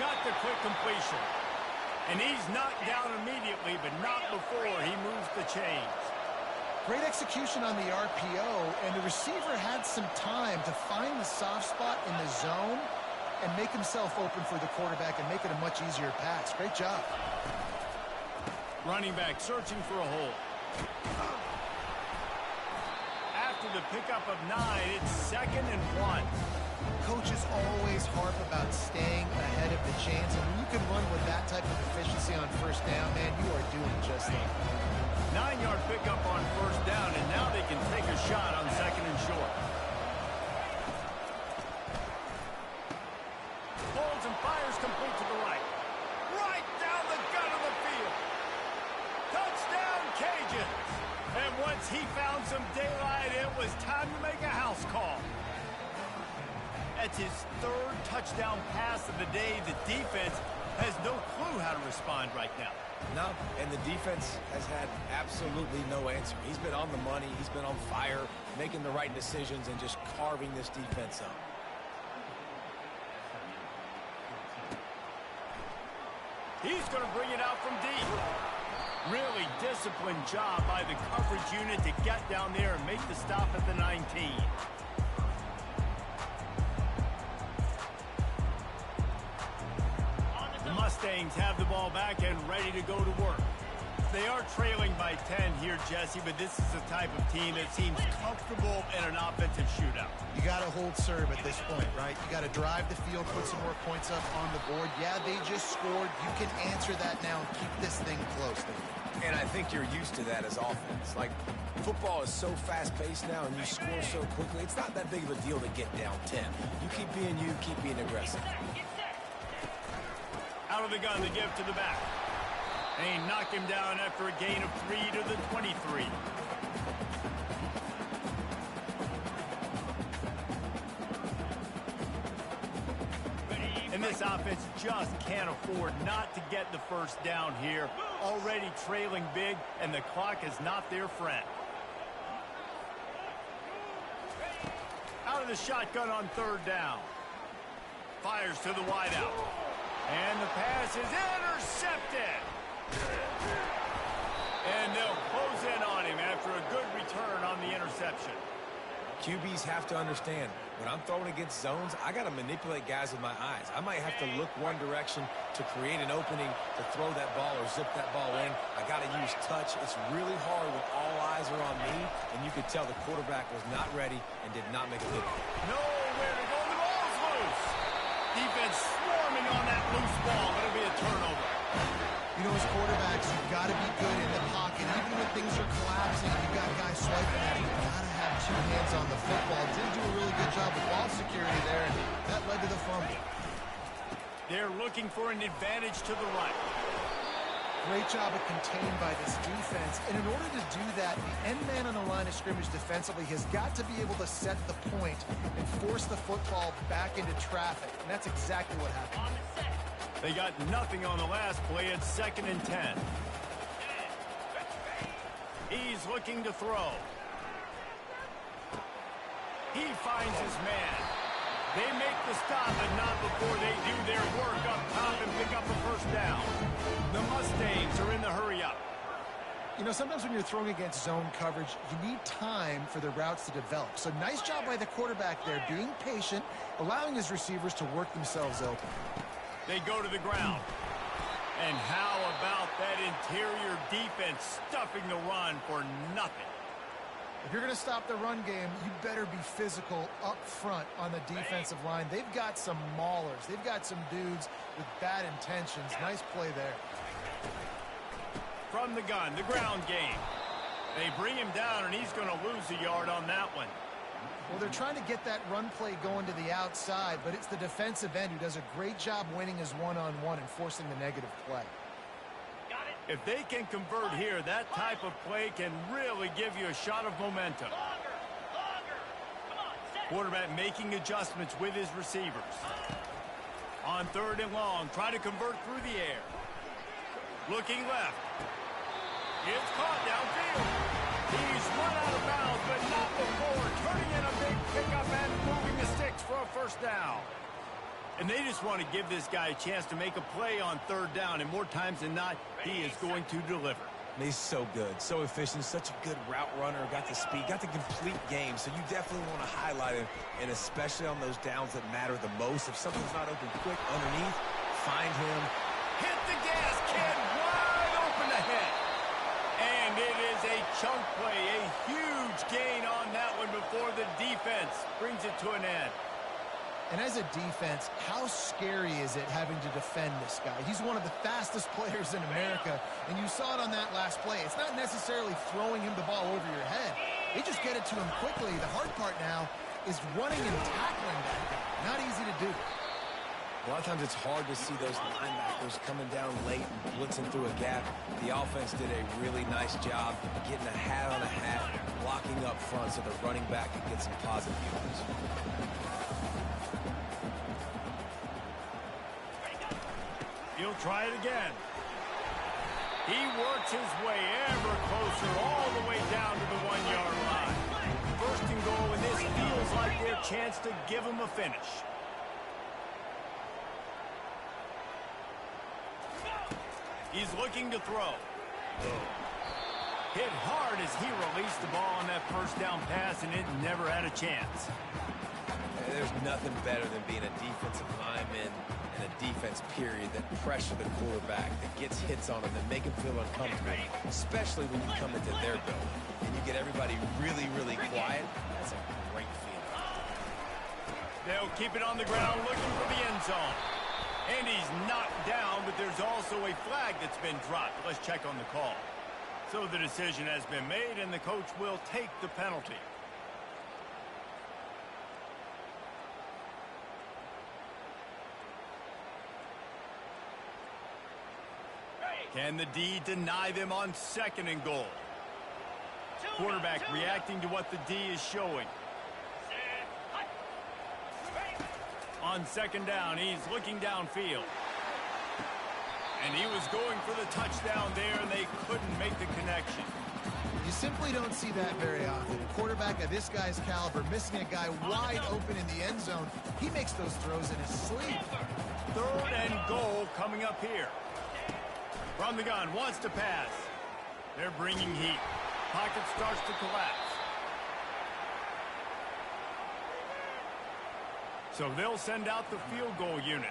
Got the quick completion. And he's knocked down immediately, but not before he moves the chains. Great execution on the RPO, and the receiver had some time to find the soft spot in the zone and make himself open for the quarterback and make it a much easier pass. Great job. Running back searching for a hole. After the pickup of 9, it's 2nd and 1. Coaches always harp about staying ahead of the chains, and when you can run with that type of efficiency on first down, man, you are doing just that. 9-yard pickup on first down, and now they can take a shot on 2nd and short. Holds and fires complete to the right. Right down the gut of the field. Touchdown, Cajun. And once he found some daylight, it was time to make a house call. That's his 3rd touchdown pass of the day. The defense has no clue how to respond right now. No, and the defense has had absolutely no answer. He's been on the money. He's been on fire, making the right decisions and just carving this defense up. He's going to bring it out from deep. Really disciplined job by the coverage unit to get down there and make the stop at the 19. The Mustangs have the ball back and ready to go to work. They are trailing by 10 here, Jesse, but this is the type of team that seems comfortable in an offensive shootout. You got to hold serve at this point, right? You got to drive the field, put some more points up on the board. Yeah, they just scored. You can answer that now and keep this thing close. And I think you're used to that as offense. Like, football is so fast-paced now and you score so quickly, it's not that big of a deal to get down 10. You keep being aggressive. Out of the gun, the give to the back. They knock him down after a gain of 3 to the 23. And this offense just can't afford not to get the first down here. Already trailing big, and the clock is not their friend. Out of the shotgun on 3rd down. Fires to the wideout. And the pass is intercepted. And they'll close in on him after a good return on the interception. QBs have to understand, when I'm throwing against zones, I got to manipulate guys with my eyes. I might have to look one direction to create an opening to throw that ball or zip that ball in. I got to use touch. It's really hard when all eyes are on me, and you could tell the quarterback was not ready and did not make a good one. Nowhere to go. The ball's loose. Defense swarming on that loose ball. It'll be a turnover. You know, as quarterbacks, you've got to be good in the pocket. Even when things are collapsing, you've got guys swiping at it. You've got to have 2 hands on the football. Did do a really good job with ball security there, and that led to the fumble. They're looking for an advantage to the right. Great job of contained by this defense. And in order to do that, the end man on the line of scrimmage defensively has got to be able to set the point and force the football back into traffic. And that's exactly what happened. They got nothing on the last play. It's 2nd and 10. He's looking to throw. He finds his man. They make the stop, but not before they do their work up top and pick up a first down. The Mustangs are in the hurry-up. You know, sometimes when you're throwing against zone coverage, you need time for the routes to develop. So nice job by the quarterback there, being patient, allowing his receivers to work themselves open. They go to the ground. And how about that interior defense stuffing the run for nothing? If you're going to stop the run game, you better be physical up front on the defensive line. They've got some maulers. They've got some dudes with bad intentions. Nice play there. From the gun, the ground game. They bring him down, and he's going to lose a yard on that one. Well, they're trying to get that run play going to the outside, but it's the defensive end who does a great job winning his one-on-one and forcing the negative play. If they can convert here, that type of play can really give you a shot of momentum. Quarterback making adjustments with his receivers. On 3rd and long, trying to convert through the air. Looking left. It's caught downfield. He's run out of bounds, but not before turning in a big pickup and moving the sticks for a first down. And they just want to give this guy a chance to make a play on 3rd down, and more times than not, he is going to deliver. He's so good, so efficient, such a good route runner, got the speed, got the complete game, so you definitely want to highlight him, and especially on those downs that matter the most. If something's not open quick underneath, find him. Hit the gas, kid, wide open ahead. And it is a chunk play, a huge gain on that one before the defense brings it to an end. And as a defense, how scary is it having to defend this guy? He's one of the fastest players in America, and you saw it on that last play. It's not necessarily throwing him the ball over your head. They just get it to him quickly. The hard part now is running and tackling that guy. Not easy to do. A lot of times it's hard to see those linebackers coming down late and blitzing through a gap. The offense did a really nice job getting a hat on a hat, blocking up front so the running back could get some positive yards. He'll try it again. He works his way ever closer all the way down to the 1-yard line. First and goal, and this feels like their chance to give him a finish. He's looking to throw. Hit hard as he released the ball on that first down pass, and it never had a chance. There's nothing better than being a defensive lineman and a defense period that pressure the quarterback, that gets hits on him, that make him feel uncomfortable, especially when you come into their building and you get everybody really, really quiet. That's a great feeling. They'll keep it on the ground looking for the end zone. And he's knocked down, but there's also a flag that's been dropped. Let's check on the call. So the decision has been made, and the coach will take the penalty. Can the D deny them on second and goal? Quarterback reacting to what the D is showing. On second down, he's looking downfield. And he was going for the touchdown there, and they couldn't make the connection. You simply don't see that very often. A quarterback of this guy's caliber missing a guy wide open in the end zone. He makes those throws in his sleep. Third and goal coming up here. From the gun, wants to pass. They're bringing heat. Pocket starts to collapse. So they'll send out the field goal unit.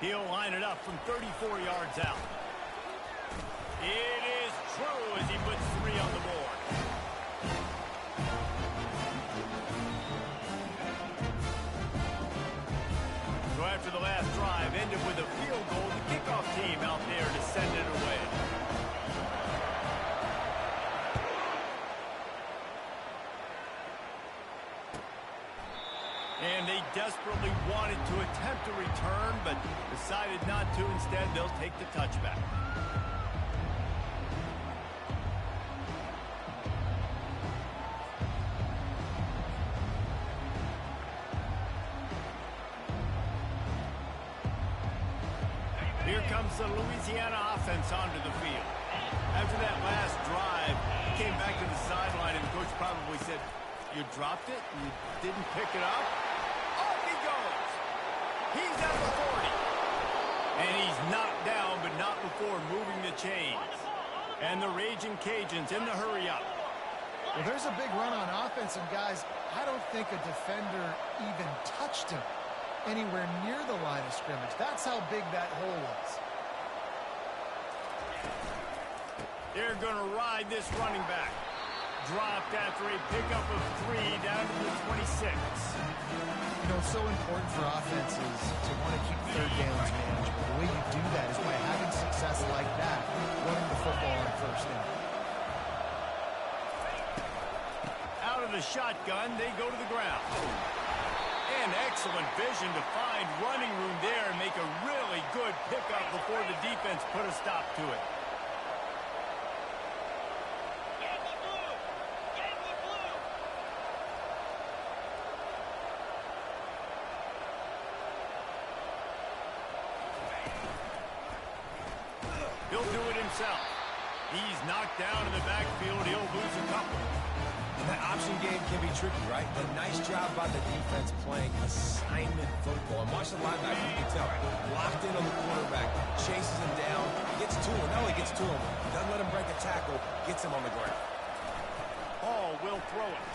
He'll line it up from 34 yards out. It is true as he puts 3 on the board. So after the last drive ended with a field goal, the kickoff team out there to send it away. And they desperately wanted to attempt a return, but decided not to. Instead, they'll take the touchback. Here comes the Louisiana offense onto the field. After that last drive, he came back to the sideline, and the coach probably said, "You dropped it? You didn't pick it up?" Off he goes. He's at the 40. And he's knocked down, but not before moving the chains. And the Ragin' Cajuns in the hurry-up. Well, there's a big run on offense, and guys, I don't think a defender even touched him anywhere near the line of scrimmage. That's how big that hole was. They're going to ride this running back. Dropped after a pickup of 3 down to the 26. You know, it's so important for offenses to want to keep third downs manageable. The way you do that is by having success like that, running the football on first down. Out of the shotgun, they go to the ground. And excellent vision to find running room there and make a really good pickup before the defense put a stop to it. He'll do it himself. He's knocked down in the backfield. He'll lose a couple. And that option game can be tricky, right? But nice job by the defense playing assignment football. And watch the linebacker, you can tell. Locked in on the quarterback, chases him down, gets to him. No, he gets to him. Doesn't let him break a tackle gets him on the ground. Hall will throw it.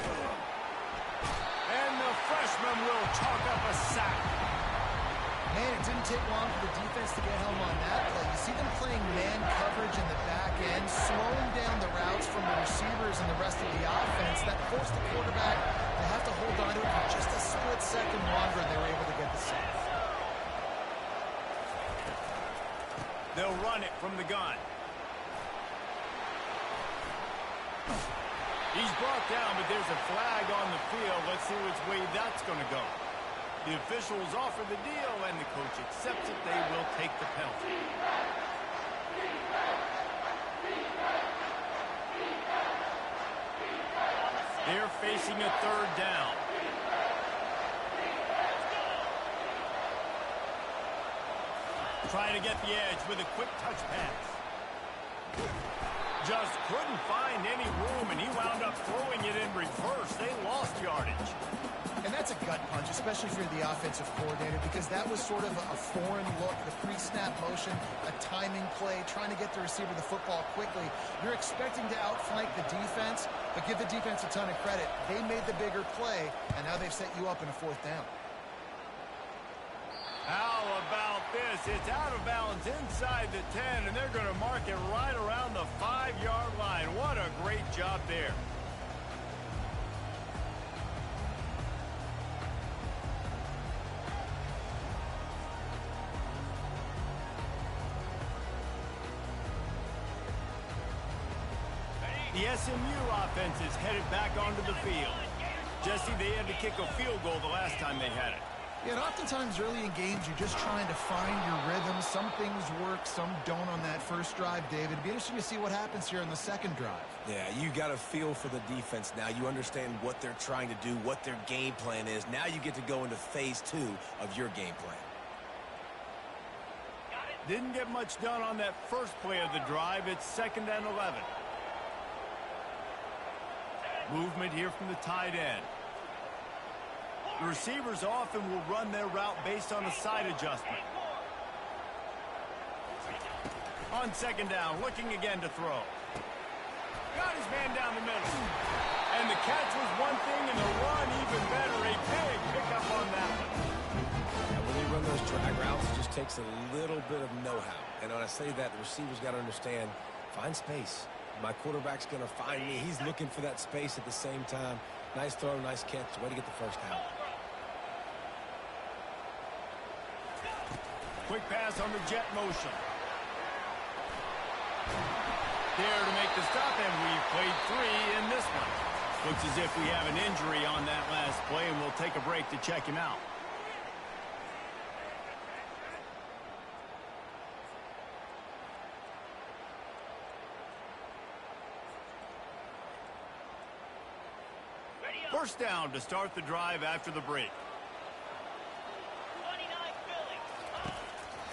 And the freshman will chalk up a sack. Man, it didn't take long for the defense to get home on that play. You see them playing man coverage in the back end, slowing down the routes from the receivers and the rest of the offense. That forced the quarterback to have to hold on to it for just a split second longer, and they were able to get the sack. They'll run it from the gun. He's brought down, but there's a flag on the field. Let's see which way that's going to go. The officials offer the deal, and the coach accepts it. They will take the penalty. They're facing a third down. Trying to get the edge with a quick touch pass. Just couldn't find any room, and he wound up throwing it in reverse. They lost yardage. And that's a gut punch, especially if you're the offensive coordinator, because that was sort of a foreign look, the pre-snap motion, a timing play, trying to get the receiver the football quickly. You're expecting to outflank the defense, but give the defense a ton of credit. They made the bigger play, and now they've set you up in a fourth down. How about this? It's out of bounds inside the 10, and they're going to mark it right around the 5-yard line. What a great job there. The SMU offense is headed back onto the field. Jesse, they had to kick a field goal the last time they had it. Yeah, and oftentimes early in games, you're just trying to find your rhythm. Some things work, some don't on that first drive, David. It'd be interesting to see what happens here in the second drive. Yeah, you got a feel for the defense now. You understand what they're trying to do, what their game plan is. Now you get to go into phase 2 of your game plan. Didn't get much done on that first play of the drive. It's 2nd and 11. Movement here from the tight end. The receivers often will run their route based on a side adjustment. On 2nd down, looking again to throw. Got his man down the middle. And the catch was one thing, and the run even better. A big pickup on that one. And when you run those drag routes, it just takes a little bit of know-how. And when I say that, the receivers got to understand, find space. My quarterback's going to find me. He's looking for that space at the same time. Nice throw, nice catch. Way to get the first down. Quick pass on the jet motion. There to make the stop, and we've played 3 in this one. Looks as if we have an injury on that last play, and we'll take a break to check him out. First down to start the drive after the break. 29 Philly.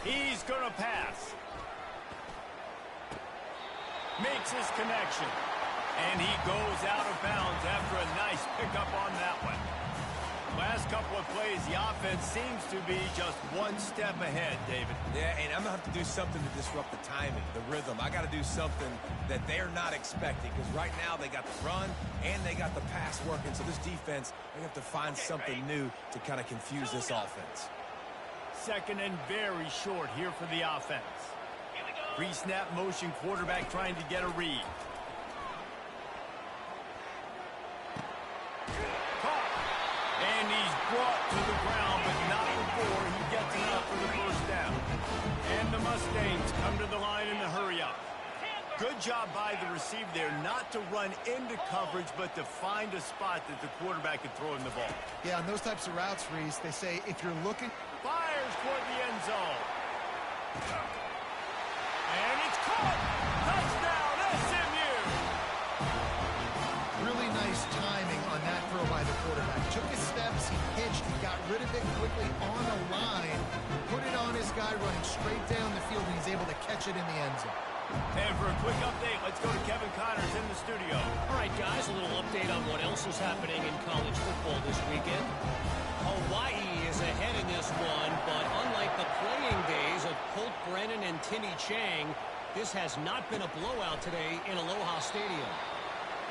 He's going to pass. Makes his connection. And he goes out of bounds after a nice pickup on that one. Last couple of plays, the offense seems to be just one step ahead, David. Yeah, and I'm going to have to do something to disrupt the timing, the rhythm. I got to do something that they're not expecting, because right now they got the run and they got the pass working. So this defense, they have to find something new to kind of confuse this offense. 2nd and very short here for the offense. Pre-snap motion, quarterback trying to get a read. And he's brought to the ground, but not before he gets enough for the first down. And the Mustangs come to the line in the hurry-up. Good job by the receiver there, not to run into coverage, but to find a spot that the quarterback can throw in the ball. Yeah, on those types of routes, Reese, they say if you're looking... Fires toward the end zone. And it's caught! Touchdown, SMU! Really nice timing on that throw by the quarterback. Took his steps, he pitched, he got rid of it quickly on a line, put it on his guy running straight down the field, and he's able to catch it in the end zone. And for a quick update, let's go to Kevin Connors in the studio. All right, guys, a little update on what else is happening in college football this weekend. Hawaii is ahead in this one, but unlike the playing days of Colt Brennan and Timmy Chang, This has not been a blowout today in Aloha Stadium.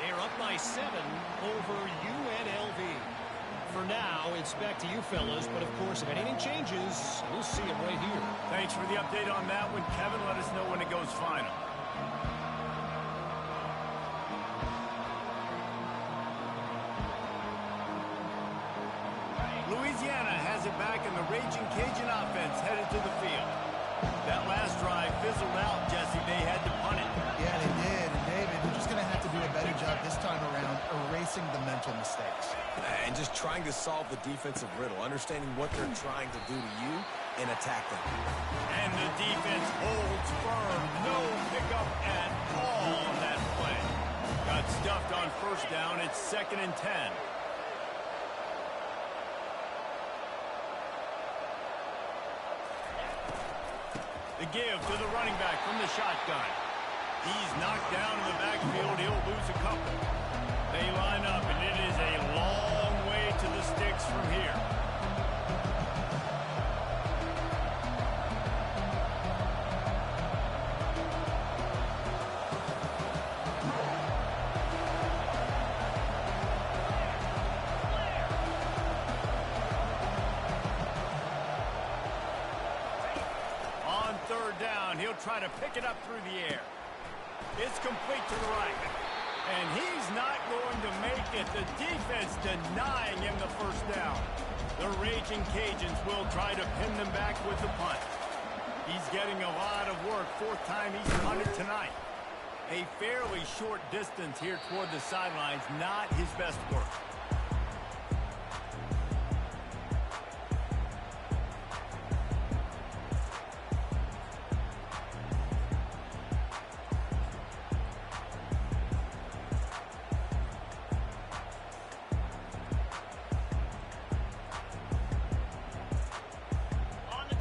They're up by 7 over UNLV. For now, it's back to you fellas, but of course, if anything changes, we'll see it right here. Thanks for the update on that one, Kevin. Let us know when it goes final. Louisiana has it back, and the Ragin' Cajun offense headed to the field. That last drive fizzled out, Jesse. They had to punt it. Yeah, they did. And David, they're just going to have to do a better job this time around erasing the mental mistakes. And just trying to solve the defensive riddle, understanding what they're trying to do to you and attack them. And the defense holds firm. No pickup at all on that play. Got stuffed on first down. It's 2nd and 10. The give to the running back from the shotgun. He's knocked down in the backfield. He'll lose a couple. They line up, and it is a long way to the sticks from here. On 3rd down, he'll try to pick it up through the air. It's complete to the right. And he's not going to make it. The defense denying him the first down. The Ragin' Cajuns will try to pin them back with the punt. He's getting a lot of work. 4th time he's punted tonight. A fairly short distance here toward the sidelines. Not his best work.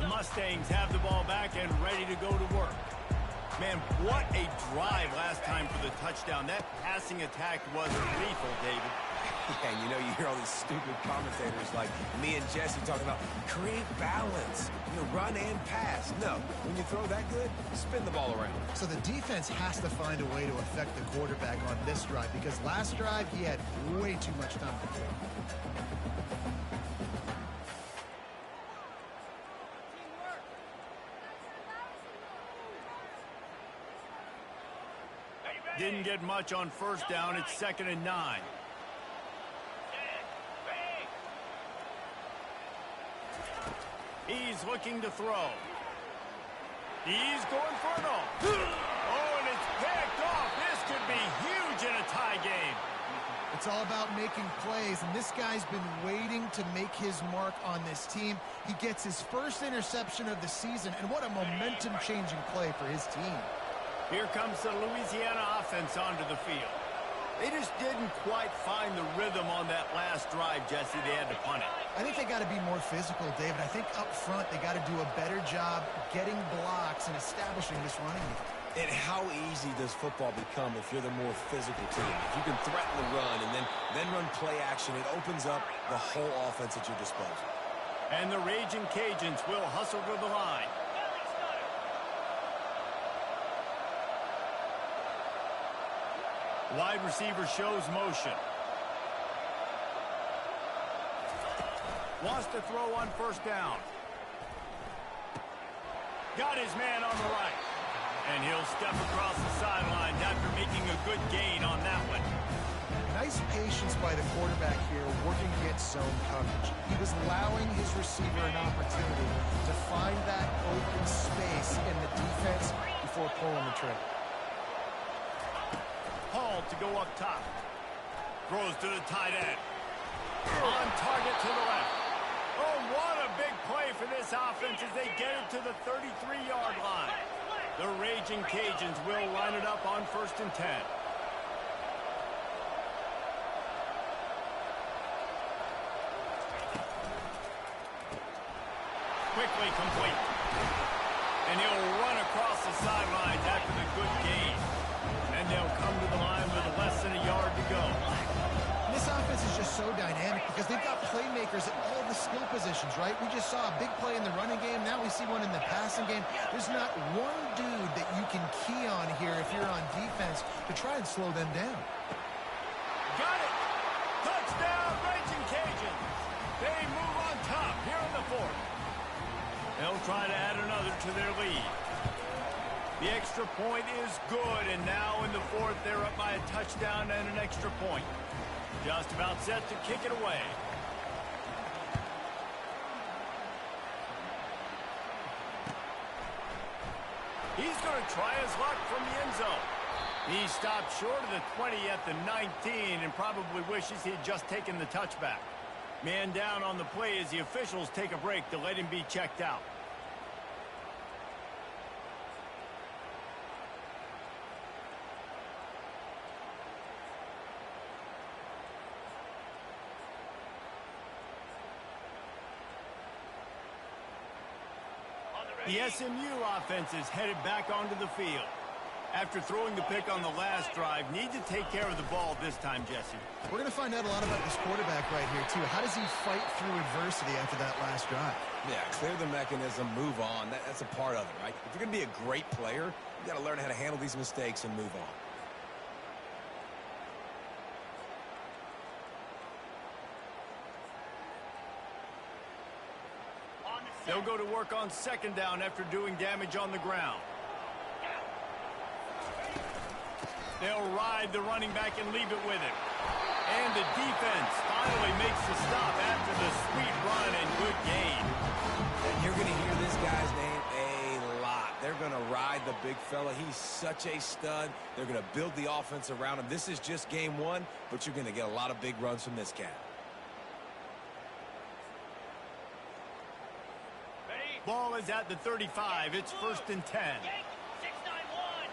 Mustangs have the ball back and ready to go to work. Man, what a drive last time for the touchdown. That passing attack was lethal, David. Yeah, and you know, you hear all these stupid commentators like me and Jesse talking about create balance, run and pass. No, when you throw that good, spin the ball around. So the defense has to find a way to affect the quarterback on this drive, because last drive he had way too much time to throw. Didn't get much on first down. It's 2nd and 9. He's looking to throw. He's going for it all. Oh, and it's picked off. This could be huge in a tie game. It's all about making plays, and this guy's been waiting to make his mark on this team. He gets his first interception of the season, and what a momentum-changing play for his team. Here comes the Louisiana offense onto the field. They just didn't quite find the rhythm on that last drive, Jesse. They had to punt it. I think they got to be more physical, David. I think up front they got to do a better job getting blocks and establishing this running game. And how easy does football become if you're the more physical team? If you can threaten the run and then run play action, it opens up the whole offense at your disposal. And the Ragin' Cajuns will hustle to the line. Wide receiver shows motion. Wants to throw on first down. Got his man on the right. And he'll step across the sideline after making a good gain on that one. Nice patience by the quarterback here, working against zone coverage. He was allowing his receiver an opportunity to find that open space in the defense before pulling the trigger. Hall to go up top. Throws to the tight end. On target to the left. Oh, what a big play for this offense as they get it to the 33-yard line. The Ragin' Cajuns will line it up on 1st and 10. Quickly complete. And he'll run across the sidelines after the good gain. And they'll come to the line with less than a yard to go. This This offense is just so dynamic because they've got playmakers at all the skill positions, right? We just saw a big play in the running game. Now we see one in the passing game. There's not one dude that you can key on here if you're on defense to try and slow them down. Got it! Touchdown, Ragin Cajun! They move on top here in the fourth. They'll try to add another to their lead. The extra point is good, and now in the fourth, they're up by a touchdown and an extra point. Just about set to kick it away. He's going to try his luck from the end zone. He stopped short of the 20 at the 19 and probably wishes he'd just taken the touchback. Man down on the play as the officials take a break to let him be checked out. The SMU offense is headed back onto the field. After throwing the pick on the last drive, need to take care of the ball this time, Jesse. We're going to find out a lot about this quarterback right here, too. How does he fight through adversity after that last drive? Yeah, clear the mechanism, move on. That's a part of it, right? If you're going to be a great player, you got to learn how to handle these mistakes and move on. They'll go to work on second down after doing damage on the ground. They'll ride the running back and leave it with him. And the defense finally makes the stop after the sweet run and good gain. And you're going to hear this guy's name a lot. They're going to ride the big fella. He's such a stud. They're going to build the offense around him. This is just game one, but you're going to get a lot of big runs from this cat. Ball is at the 35. It's 1st and 10. 6-9-1.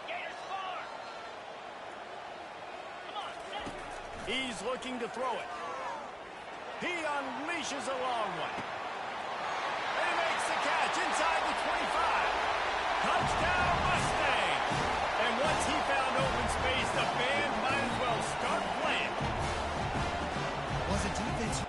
Gators far. Come on, set. He's looking to throw it. He unleashes a long one. And he makes the catch inside the 25. Touchdown, Mustangs! And once he found open space, the band might as well start playing. Was a defense...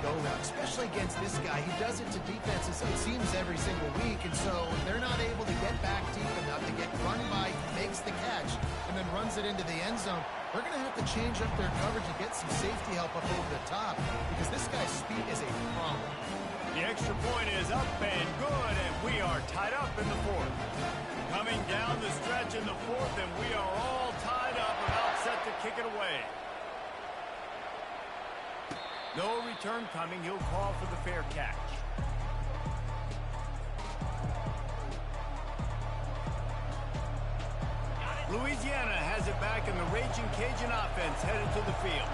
go route, especially against this guy. He does it to defenses, it seems, every single week, and so they're not able to get back deep enough to get run by. He makes the catch and then runs it into the end zone. They're going to have to change up their coverage and get some safety help up over the top because this guy's speed is a problem. The extra point is up and good, and we are tied up in the fourth. Coming down the stretch in the fourth, and we are all tied up, about set to kick it away. No return coming. He'll call for the fair catch. Louisiana has it back, and the Ragin Cajun offense headed to the field.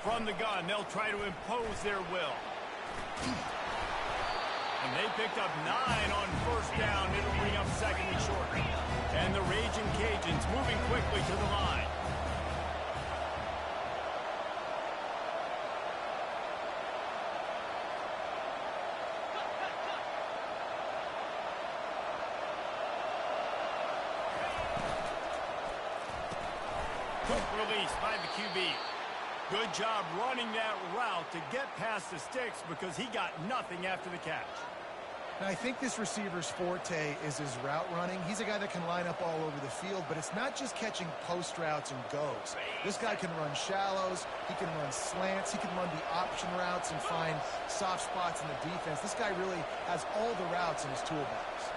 From the gun, they'll try to impose their will. And they picked up 9 on first down. It'll bring up second and short. And the Ragin Cajuns moving quickly to the line. Quick release by the QB. Good job running that route to get past the sticks because he got nothing after the catch. And I think this receiver's forte is his route running. He's a guy that can line up all over the field, but it's not just catching post routes and goes. This guy can run shallows, he can run slants, he can run the option routes and find soft spots in the defense. This guy really has all the routes in his toolbox.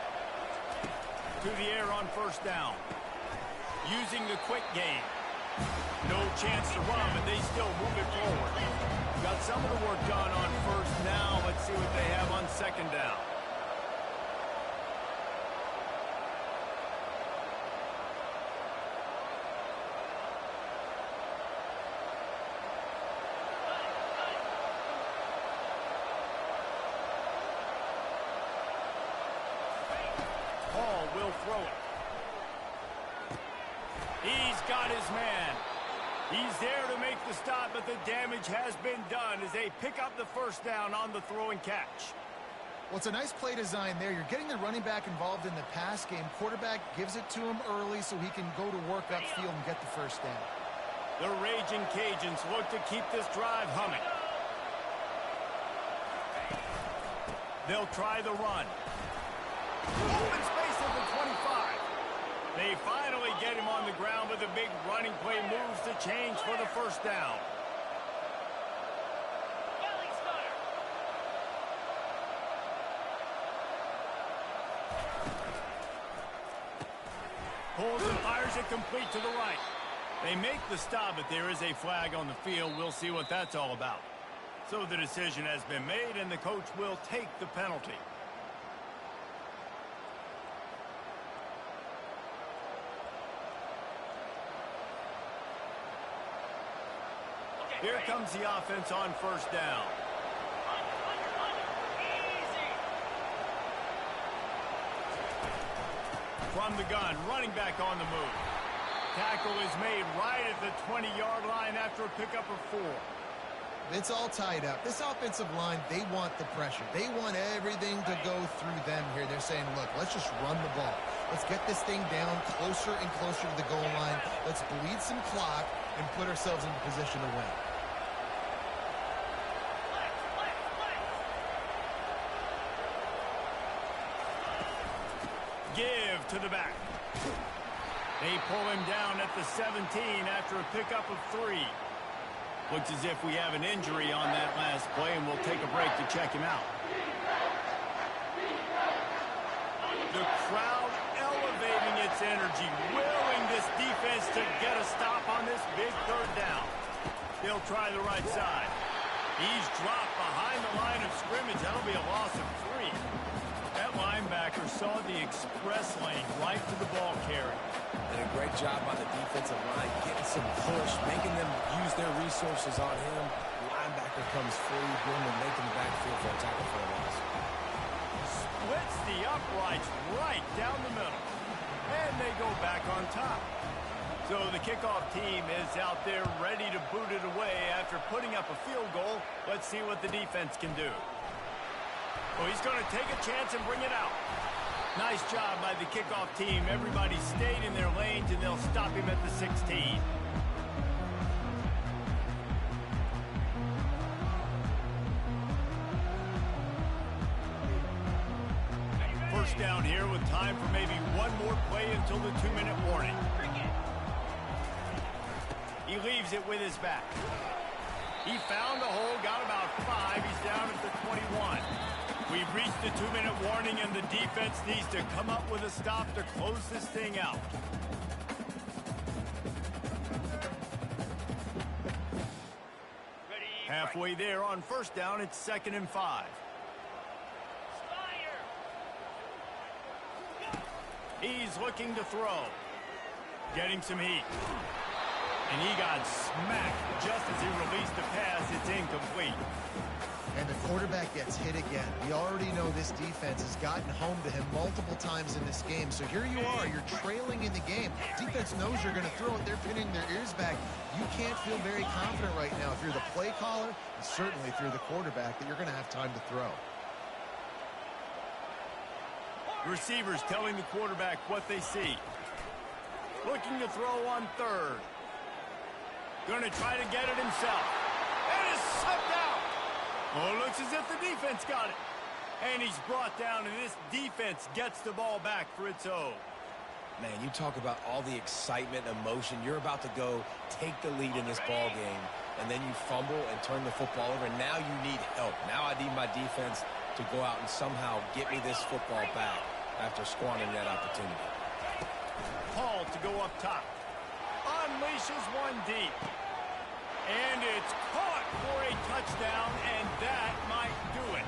To the air on first down. Using the quick game. No chance to run, but they still move it forward. Got some of the work done on first down. Let's see what they have on second down. Hall will throw it. He's got his man. He's there to make the stop, but the damage has been done as they pick up the first down on the throw and catch. Well, it's a nice play design there. You're getting the running back involved in the pass game. Quarterback gives it to him early so he can go to work upfield and get the first down. The Ragin Cajuns look to keep this drive humming. They'll try the run. Open space at the 25. They finally get him on the ground, but the big running play moves to change for the first down. Pulls and fires it complete to the right. They make the stop, but there is a flag on the field. We'll see what that's all about. So the decision has been made, and the coach will take the penalty. Here comes the offense on first down. From the gun, running back on the move. Tackle is made right at the 20-yard line after a pickup of 4. It's all tied up. This offensive line, they want the pressure. They want everything to go through them here. They're saying, look, let's just run the ball. Let's get this thing down closer and closer to the goal line. Let's bleed some clock and put ourselves in position to win. Give to the back. They pull him down at the 17 after a pickup of 3. Looks as if we have an injury on that last play, and we'll take a break to check him out. The crowd elevating its energy, willing this defense to get a stop on this big third down. They'll try the right side. He's dropped behind the line of scrimmage. That'll be a loss of 3. That linebacker saw the express lane right to the ball carrier. And a great job by the defensive line, getting some push, making them use their resources on him. Linebacker comes free, boom, and making the backfield for a tackle for a loss. Splits the uprights right down the middle. And they go back on top. So the kickoff team is out there ready to boot it away after putting up a field goal. Let's see what the defense can do. Well, he's going to take a chance and bring it out. Nice job by the kickoff team. Everybody stayed in their lanes, and they'll stop him at the 16. First down here with time for maybe one more play until the 2-minute warning. He leaves it with his back. He found a hole, got about 5. He's down at the 21. We've reached the 2-minute warning, and the defense needs to come up with a stop to close this thing out. Halfway there on first down, it's 2nd and 5. He's looking to throw. Getting some heat. And he got smacked just as he released the pass. It's incomplete. And the quarterback gets hit again. We already know this defense has gotten home to him multiple times in this game. So here you are, you're trailing in the game. Defense knows you're going to throw it. They're pinning their ears back. You can't feel very confident right now if you're the play caller, and certainly if you're the quarterback, that you're going to have time to throw. Receivers telling the quarterback what they see. Looking to throw on 3rd. Going to try to get it himself. And it's sucked out. Oh, it looks as if the defense got it. And he's brought down, and this defense gets the ball back for its own. Man, you talk about all the excitement and emotion. You're about to go take the lead in this ball game, and then you fumble and turn the football over. And now you need help. Now I need my defense to go out and somehow get me this football back after squandering that opportunity. Paul to go up top. Unleashes one deep. And it's caught for a touchdown, and that might do it.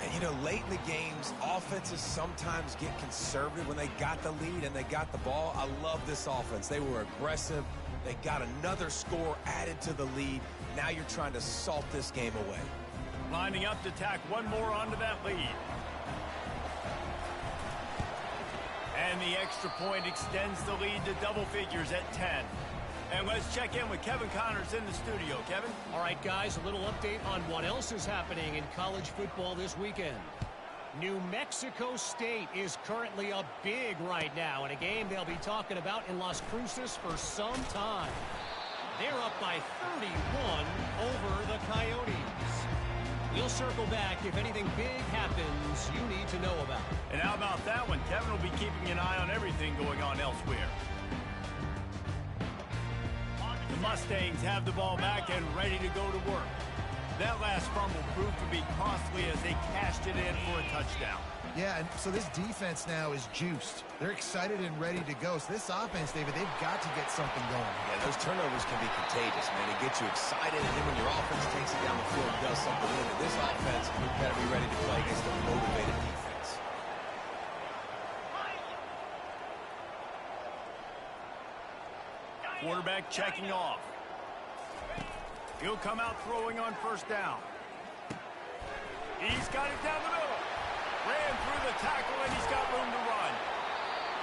And, you know, late in the games, offenses sometimes get conservative when they got the lead and they got the ball. I love this offense. They were aggressive. They got another score added to the lead. Now you're trying to salt this game away. Lining up to tack one more onto that lead. And the extra point extends the lead to double figures at 10. And let's check in with Kevin Connors in the studio. Kevin? All right, guys, a little update on what else is happening in college football this weekend. New Mexico State is currently up big right now in a game they'll be talking about in Las Cruces for some time. They're up by 31 over the Coyotes. We'll circle back if anything big happens you need to know about. And how about that one? Kevin will be keeping an eye on everything going on elsewhere. The Mustangs have the ball back and ready to go to work. That last fumble proved to be costly as they cashed it in for a touchdown. Yeah, and so this defense now is juiced. They're excited and ready to go. So this offense, David, they've got to get something going. Yeah, those turnovers can be contagious, man. It gets you excited, and then when your offense takes it down the field and does something with it, this offense better be ready to play against a motivated defense. Quarterback checking off. He'll come out throwing on first down. He's got it down the middle. Ran through the tackle, and he's got room to run.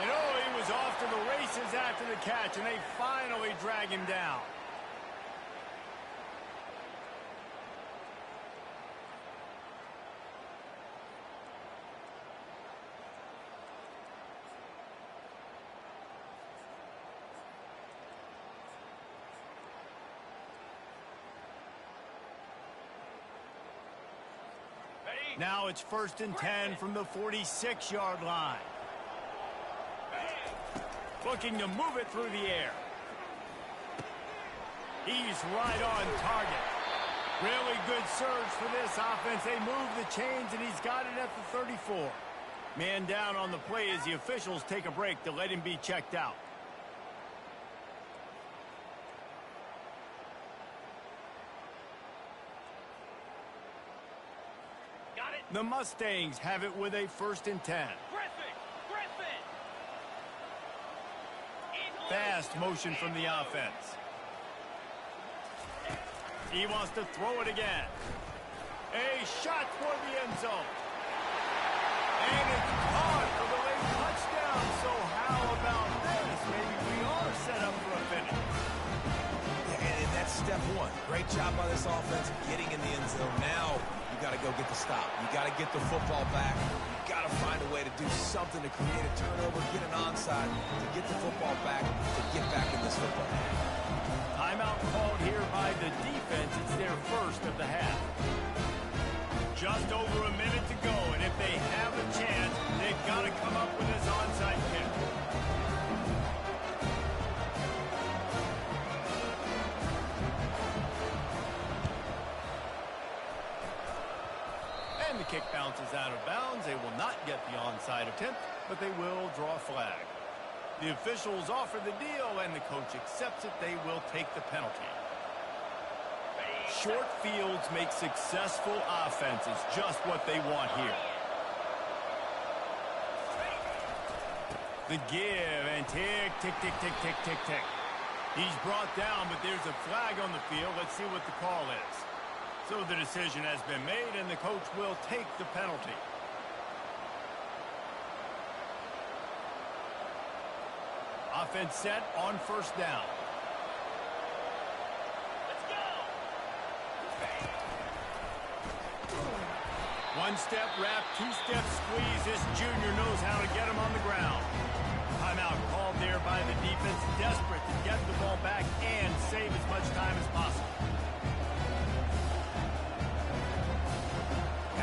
And oh, he was off to the races after the catch, and they finally drag him down. Now it's 1st and 10 from the 46-yard line. Looking to move it through the air. He's right on target. Really good surge for this offense. They move the chains, and he's got it at the 34. Man down on the play as the officials take a break to let him be checked out. The Mustangs have it with a 1st and 10. Griffin! Fast motion from the offense. He wants to throw it again. A shot for the end zone. And it's caught for the late touchdown. So how about this? Maybe we are set up for a finish. Yeah, and that's step one. Great job by this offense getting in the end zone. Now you got to go get the stop. You got to get the football back. You got to find a way to do something to create a turnover, get an onside, to get the football back, to get back in this football game. Timeout called here by the defense. It's their first of the half. Just over a minute to go, and if they have a chance, they've got to come up with this onside kick. And the kick bounces out of bounds. They will not get the onside attempt, but they will draw a flag. The officials offer the deal, and the coach accepts it. They will take the penalty. Short fields make successful offenses just what they want here. The give, and tick, tick, tick, tick, tick, tick, tick. He's brought down, but there's a flag on the field. Let's see what the call is. So the decision has been made, and the coach will take the penalty. Offense set on first down. Let's go! One step wrap, 2 step squeeze. This junior knows how to get him on the ground. Timeout called there by the defense, desperate to get the ball back and save as much time as possible.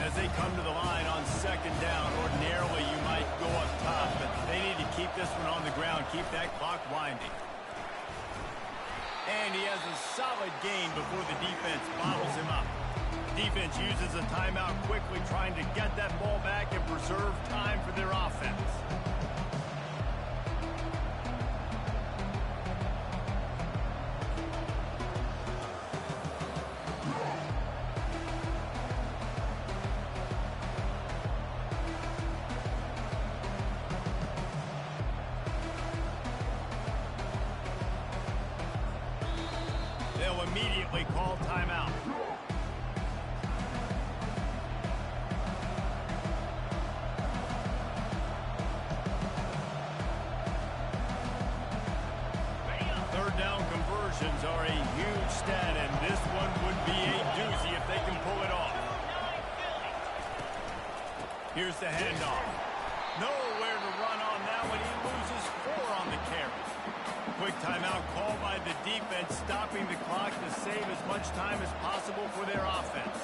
As they come to the line on second down, ordinarily you might go up top, but they need to keep this one on the ground, keep that clock winding. And he has a solid gain before the defense bottles him up. Defense uses a timeout quickly, trying to get that ball back and preserve time for their offense. They'll immediately call timeout. Third down conversions are a huge stat, and this one would be a doozy if they can pull it off. Here's the handoff. Nowhere to run on that one. He loses 4 on the carry. Quick timeout called by the defense, stopping the clock to save as much time as possible for their offense.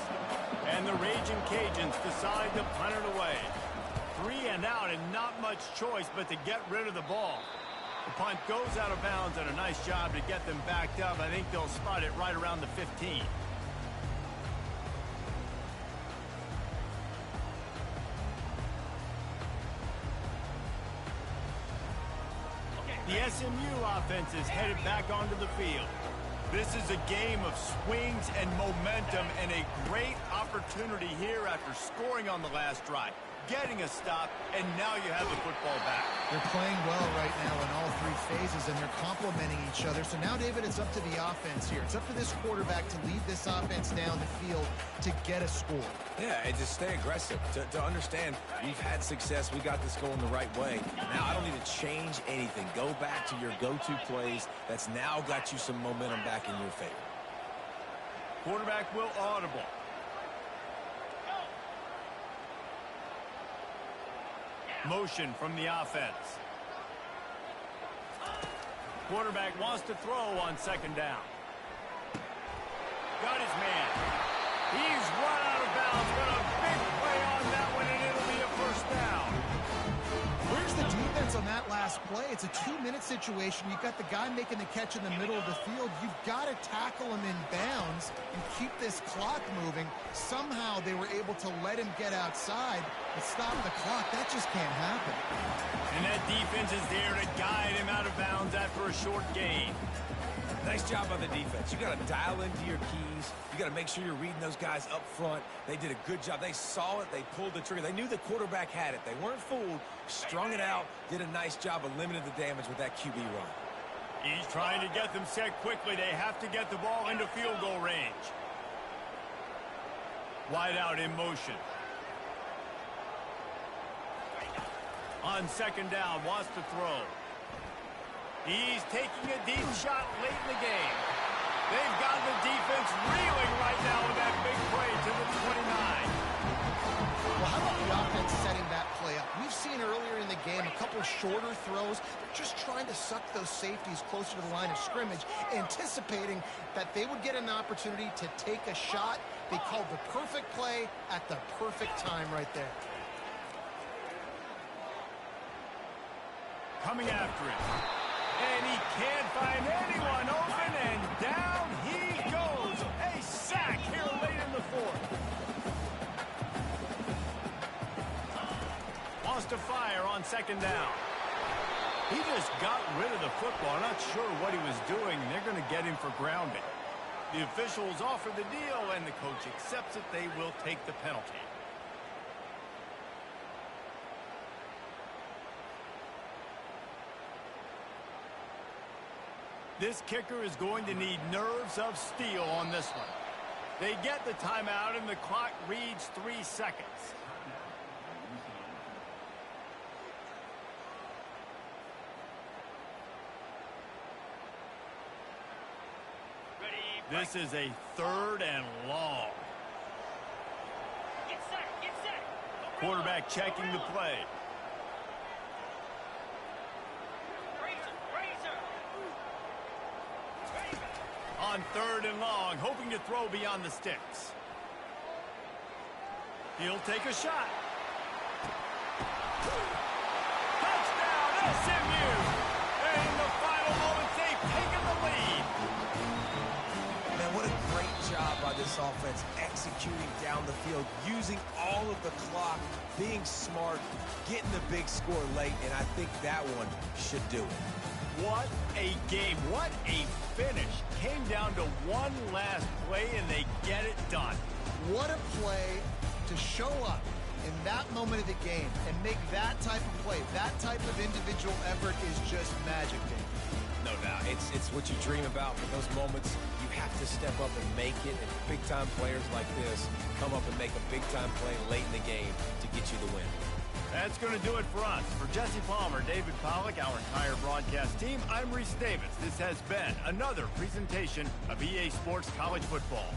And the Ragin' Cajuns decide to punt it away. 3 and out, and not much choice but to get rid of the ball. The punt goes out of bounds, and a nice job to get them backed up. I think they'll spot it right around the 15. The SMU offense is headed back onto the field. This is a game of swings and momentum, and a great opportunity here after scoring on the last drive, getting a stop, and now you have the football back. They're playing well right now in all 3 phases, and they're complementing each other. So now, David, it's up to the offense here. It's up to this quarterback to lead this offense down the field to get a score. Yeah, and just stay aggressive. To understand, we've had success. We got this going the right way. Now I don't need to change anything. Go back to your go-to plays. That's now got you some momentum back in your favor. Quarterback will audible. Motion from the offense. Quarterback wants to throw on second down. Got his man. He's run out of bounds. What a big play on that one, and it'll be a first down. Where's the defense on that last play? It's a 2-minute situation. You've got the guy making the catch in the middle of the field. You've got to tackle him in bounds and keep this clock moving. Somehow they were able to let him get outside and stop the clock. That just can't happen. And that defense is there to guide him out of bounds after a short gain. Nice job by the defense. You got to dial into your keys. You got to make sure you're reading those guys up front. They did a good job. They saw it. They pulled the trigger. They knew the quarterback had it. They weren't fooled. Strung it out. Did a nice job of limiting the damage with that QB run. He's trying to get them set quickly. They have to get the ball into field goal range. Wide out in motion. On second down, wants to throw. He's taking a deep shot late in the game. They've got the defense reeling right now with that big play to the 29. Well, how about the offense setting that play up? We've seen earlier in the game a couple shorter throws. They're just trying to suck those safeties closer to the line of scrimmage, anticipating that they would get an opportunity to take a shot. They called the perfect play at the perfect time right there. Coming after it. And he can't find anyone open, and down he goes. A sack here late in the 4th. Wants to fire on second down. He just got rid of the football. Not sure what he was doing. They're going to get him for grounding. The officials offer the deal, and the coach accepts it. They will take the penalty. This kicker is going to need nerves of steel on this one. They get the timeout, and the clock reads 3 seconds. This is a 3rd and long. Get set, get set. Quarterback checking the play. on 3rd and long, hoping to throw beyond the sticks. He'll take a shot. Touchdown, SMU! And in the final moments, they've taken the lead. Man, what a great job by this offense executing down the field, using all of the clock, being smart, getting the big score late, and I think that one should do it. What a game. What a finish. Came down to one last play, and they get it done. What a play to show up in that moment of the game and make that type of play, that type of individual effort is just magic, Dave. No doubt. It's what you dream about. For those moments, you have to step up and make it, and big-time players like this come up and make a big-time play late in the game to get you the win. That's going to do it for us. For Jesse Palmer, David Pollack, our entire broadcast team, I'm Reese Davis. This has been another presentation of EA Sports College Football.